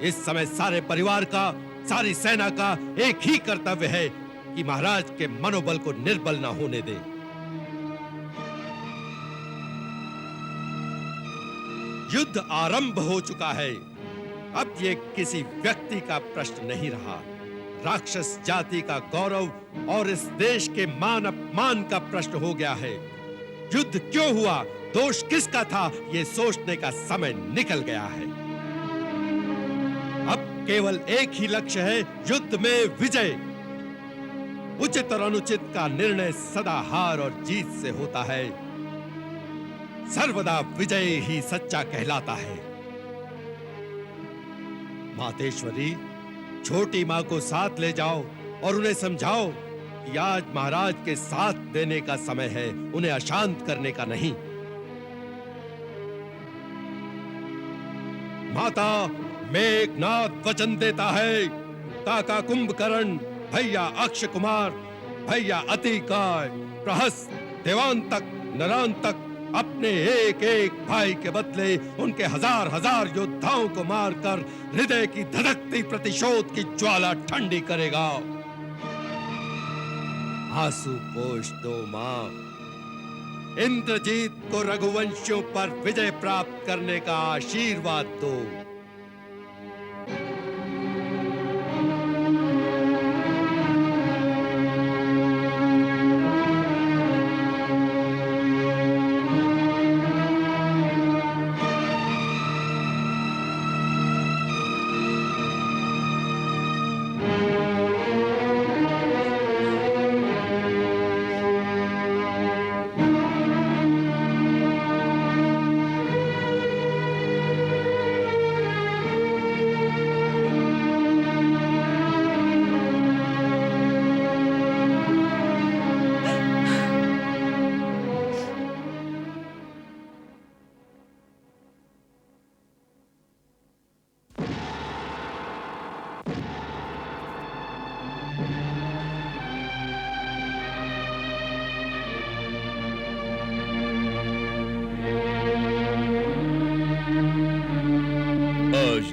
इस समय सारे परिवार का, सारी सेना का एक ही कर्तव्य है कि महाराज के मनोबल को निर्बल न होने दे। युद्ध आरंभ हो चुका है। अब ये किसी व्यक्ति का प्रश्न नहीं रहा, राक्षस जाति का गौरव और इस देश के मान अपमान का प्रश्न हो गया है। युद्ध क्यों हुआ दोष किसका था, ये सोचने का समय निकल गया है। अब केवल एक ही लक्ष्य है, युद्ध में विजय। उचित और अनुचित का निर्णय सदा हार और जीत से होता है। सर्वदा विजय ही सच्चा कहलाता है। मातेश्वरी, छोटी मां को साथ ले जाओ और उन्हें समझाओ कि आज महाराज के साथ देने का समय है, उन्हें अशांत करने का नहीं। माता, मेघनाद वचन देता है, काका कुंभकर्ण, भैया अक्ष कुमार, भैया अतिकाय, प्रहस्त, देवांतक, नरांतक अपने एक एक भाई के बदले उनके हजार हजार योद्धाओं को मारकर हृदय की धधकती प्रतिशोध की ज्वाला ठंडी करेगा। आंसू पोष दो मां, इंद्रजीत को रघुवंशियों पर विजय प्राप्त करने का आशीर्वाद दो।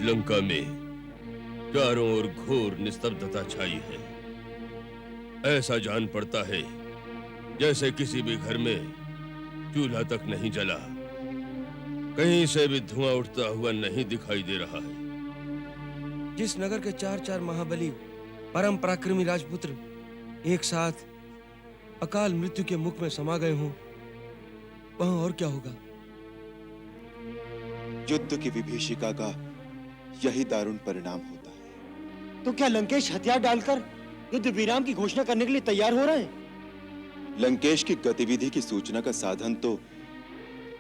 लंका में चारों ओर घोर निस्तब्धता छाई है। ऐसा जान पड़ता है जैसे किसी भी घर में चूल्हा तक नहीं जला, कहीं से भी धुआं उठता हुआ नहीं दिखाई दे रहा है। जिस नगर के चार चार महाबली परम पराक्रमी राजपुत्र एक साथ अकाल मृत्यु के मुख में समा गए हों, वहां और क्या होगा? युद्ध की विभीषिका का यही दारुण परिणाम होता है। तो क्या लंकेश हथियार डालकर युद्ध विराम की घोषणा करने के लिए तैयार हो रहे हैं? लंकेश की गतिविधि की सूचना का साधन तो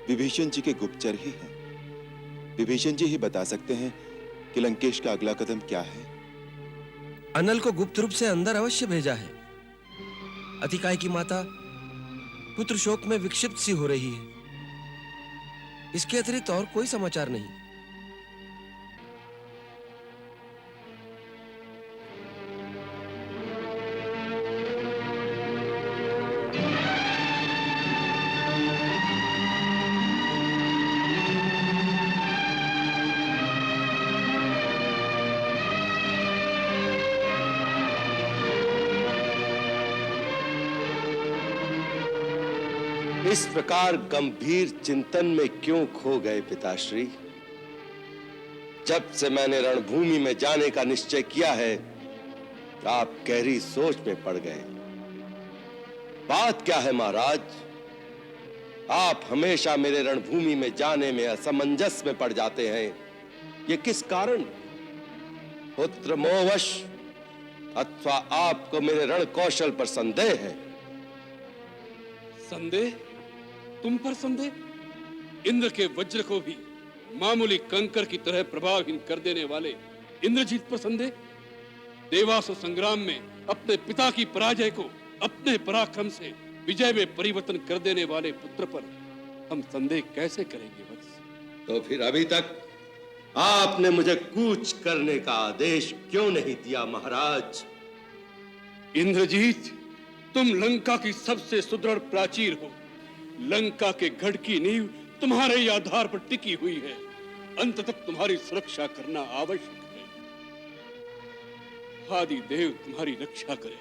विभीषण जी के गुप्तचर ही हैं। विभीषण जी ही बता सकते हैं कि लंकेश का अगला कदम क्या है। अनल को गुप्त रूप से अंदर अवश्य भेजा है। अतिकाय की माता पुत्र शोक में विक्षिप्त सी हो रही है। इसके अतिरिक्त और कोई समाचार नहीं। इस प्रकार गंभीर चिंतन में क्यों खो गए पिताश्री? जब से मैंने रणभूमि में जाने का निश्चय किया है, आप गहरी सोच में पड़ गए। बात क्या है महाराज? आप हमेशा मेरे रणभूमि में जाने में असमंजस में पड़ जाते हैं। ये किस कारण? पुत्र मोहवश अथवा आपको मेरे रण कौशल पर संदेह है? संदेह? तुम पर संदेह? इंद्र के वज्र को भी मामूली कंकर की तरह प्रभावहीन कर देने वाले इंद्रजीत पर संदेह? देवासुर संग्राम में अपने पिता की पराजय को अपने पराक्रम से विजय में परिवर्तन कर देने वाले पुत्र पर हम संदेह कैसे करेंगे वत्स? तो फिर अभी तक आपने मुझे कूच करने का आदेश क्यों नहीं दिया महाराज? इंद्रजीत, तुम लंका की सबसे सुदृढ़ प्राचीर हो। लंका के गढ़ की नींव तुम्हारे ही आधार पर टिकी हुई है। अंत तक तुम्हारी सुरक्षा करना आवश्यक है। आदि देव तुम्हारी रक्षा करे।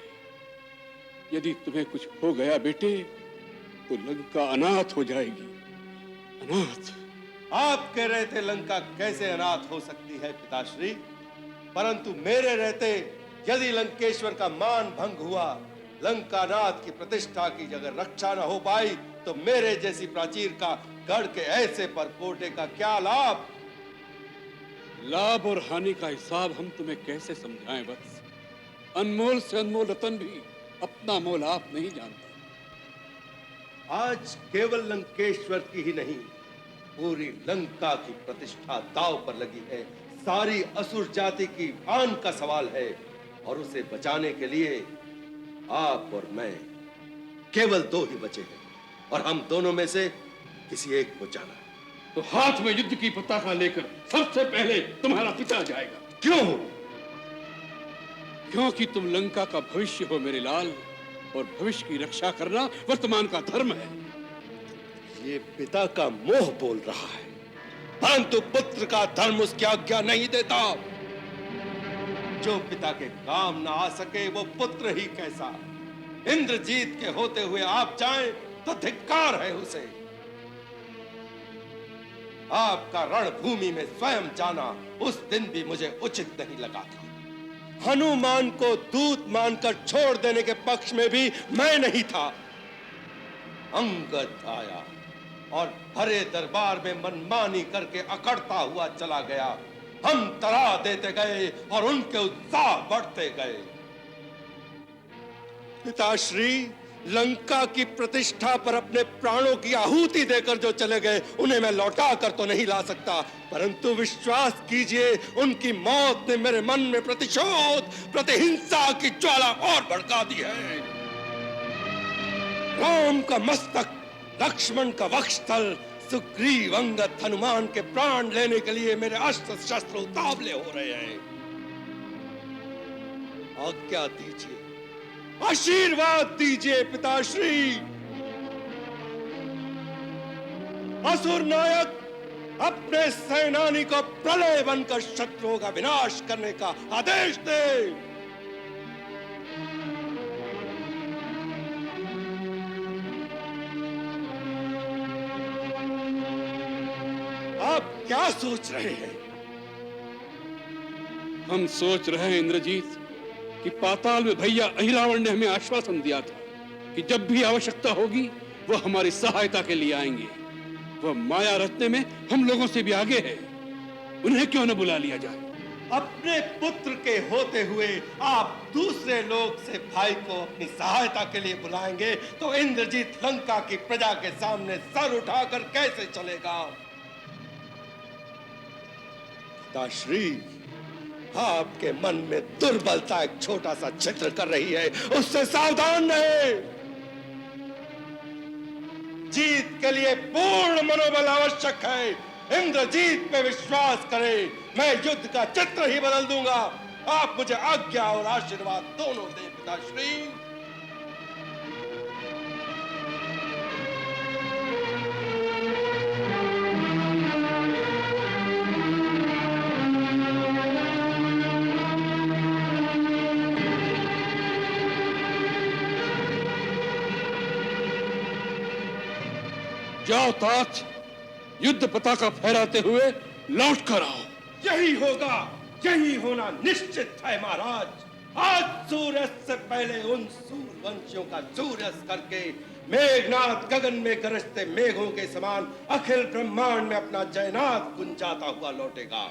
यदि तुम्हें कुछ हो गया बेटे, तो लंका अनाथ हो जाएगी। अनाथ? आप कह रहे थे लंका कैसे अनाथ हो सकती है पिताश्री, परंतु मेरे रहते यदि लंकेश्वर का मान भंग हुआ लंकानाथ की प्रतिष्ठा की अगर रक्षा न हो पाई तो मेरे जैसी प्राचीर का गढ़ के ऐसे परपोटे का क्या लाभ? लाभ और हानि का हिसाब हम तुम्हें कैसे समझाएं वत्स? अनमोल से अनमोल रतन भी अपना मोल आप नहीं जानते। आज केवल लंकेश्वर की ही नहीं, पूरी लंका की प्रतिष्ठा दांव पर लगी है। सारी असुर जाति की आन का सवाल है और उसे बचाने के लिए आप और मैं केवल दो ही बचे हैं और हम दोनों में से किसी एक को जाना है। तो हाथ में युद्ध की पताका लेकर सबसे पहले तुम्हारा पिता जाएगा। क्यों? क्योंकि तुम लंका का भविष्य हो मेरे लाल, और भविष्य की रक्षा करना वर्तमान का धर्म है। ये पिता का मोह बोल रहा है, परंतु पुत्र का धर्म उसकी आज्ञा नहीं देता। जो पिता के काम ना आ सके वो पुत्र ही कैसा। इंद्रजीत के होते हुए आप जाएं तो धिक्कार है उसे। आपका रणभूमि में स्वयं जाना उस दिन भी मुझे उचित नहीं लगा था। हनुमान को दूत मानकर छोड़ देने के पक्ष में भी मैं नहीं था। अंगद आया और भरे दरबार में मनमानी करके अकड़ता हुआ चला गया। हम तरा देते गए और उनके उत्साह बढ़ते गए। पिताश्री, लंका की प्रतिष्ठा पर अपने प्राणों की आहुति देकर जो चले गए उन्हें मैं लौटा कर तो नहीं ला सकता, परंतु विश्वास कीजिए उनकी मौत ने मेरे मन में प्रतिशोध, प्रतिहिंसा की ज्वाला और भड़का दी है। राम का मस्तक, लक्ष्मण का वक्षस्थल, सुग्रीव, अंगद, हनुमान के प्राण लेने के लिए मेरे अस्त्र शस्त्र उतावले हो रहे हैं। आज्ञा दीजिए, आशीर्वाद दीजिए पिताश्री। असुर नायक अपने सेनानी को प्रलय बनकर शत्रुओं का विनाश करने का आदेश दे। आप क्या सोच रहे हैं? हम सोच रहे हैं इंद्रजीत कि पाताल में भैया अहिरावण ने हमें आश्वासन दिया था कि जब भी आवश्यकता होगी वो हमारी सहायता के लिए आएंगे। वह माया रचने में हम लोगों से भी आगे है, उन्हें क्यों न बुला लिया जाए? अपने पुत्र के होते हुए आप दूसरे लोग से भाई को अपनी सहायता के लिए बुलाएंगे तो इंद्रजीत लंका की प्रजा के सामने सर उठाकर कैसे चलेगा? पिताश्री, आपके मन में दुर्बलता एक छोटा सा छिद्र कर रही है, उससे सावधान रहे। जीत के लिए पूर्ण मनोबल आवश्यक है। इंद्रजीत पे विश्वास करें, मैं युद्ध का चित्र ही बदल दूंगा। आप मुझे आज्ञा और आशीर्वाद दोनों दें पिताश्री। जाओ तात, युद्ध पताका फहराते हुए लौट कर आओ। यही होगा, यही होना निश्चित है महाराज। आज सूर्यास्त से पहले उन सूर्यवंशियों का सूर्यास्त करके मेघनाथ गगन में गरजते मेघों के समान अखिल ब्रह्मांड में अपना जयनाद गुंजाता हुआ लौटेगा।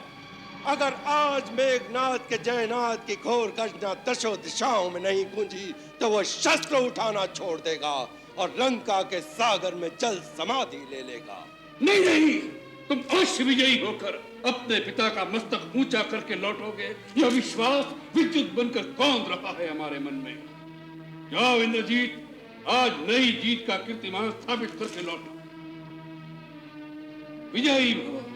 अगर आज मेघनाथ के जयनाद की घोर गर्जना दशों दिशाओं में नहीं गूंजी तो वह शस्त्र उठाना छोड़ देगा और लंका के सागर में जल समाधि ले लेगा। नहीं नहीं, तुम अवश्य विजयी होकर अपने पिता का मस्तक ऊंचा करके लौटोगे। यह विश्वास विद्युत बनकर कौंध रहा है हमारे मन में। जाओ इंद्रजीत, आज नई जीत का कीर्तिमान स्थापित करके लौटो। विजयी भव।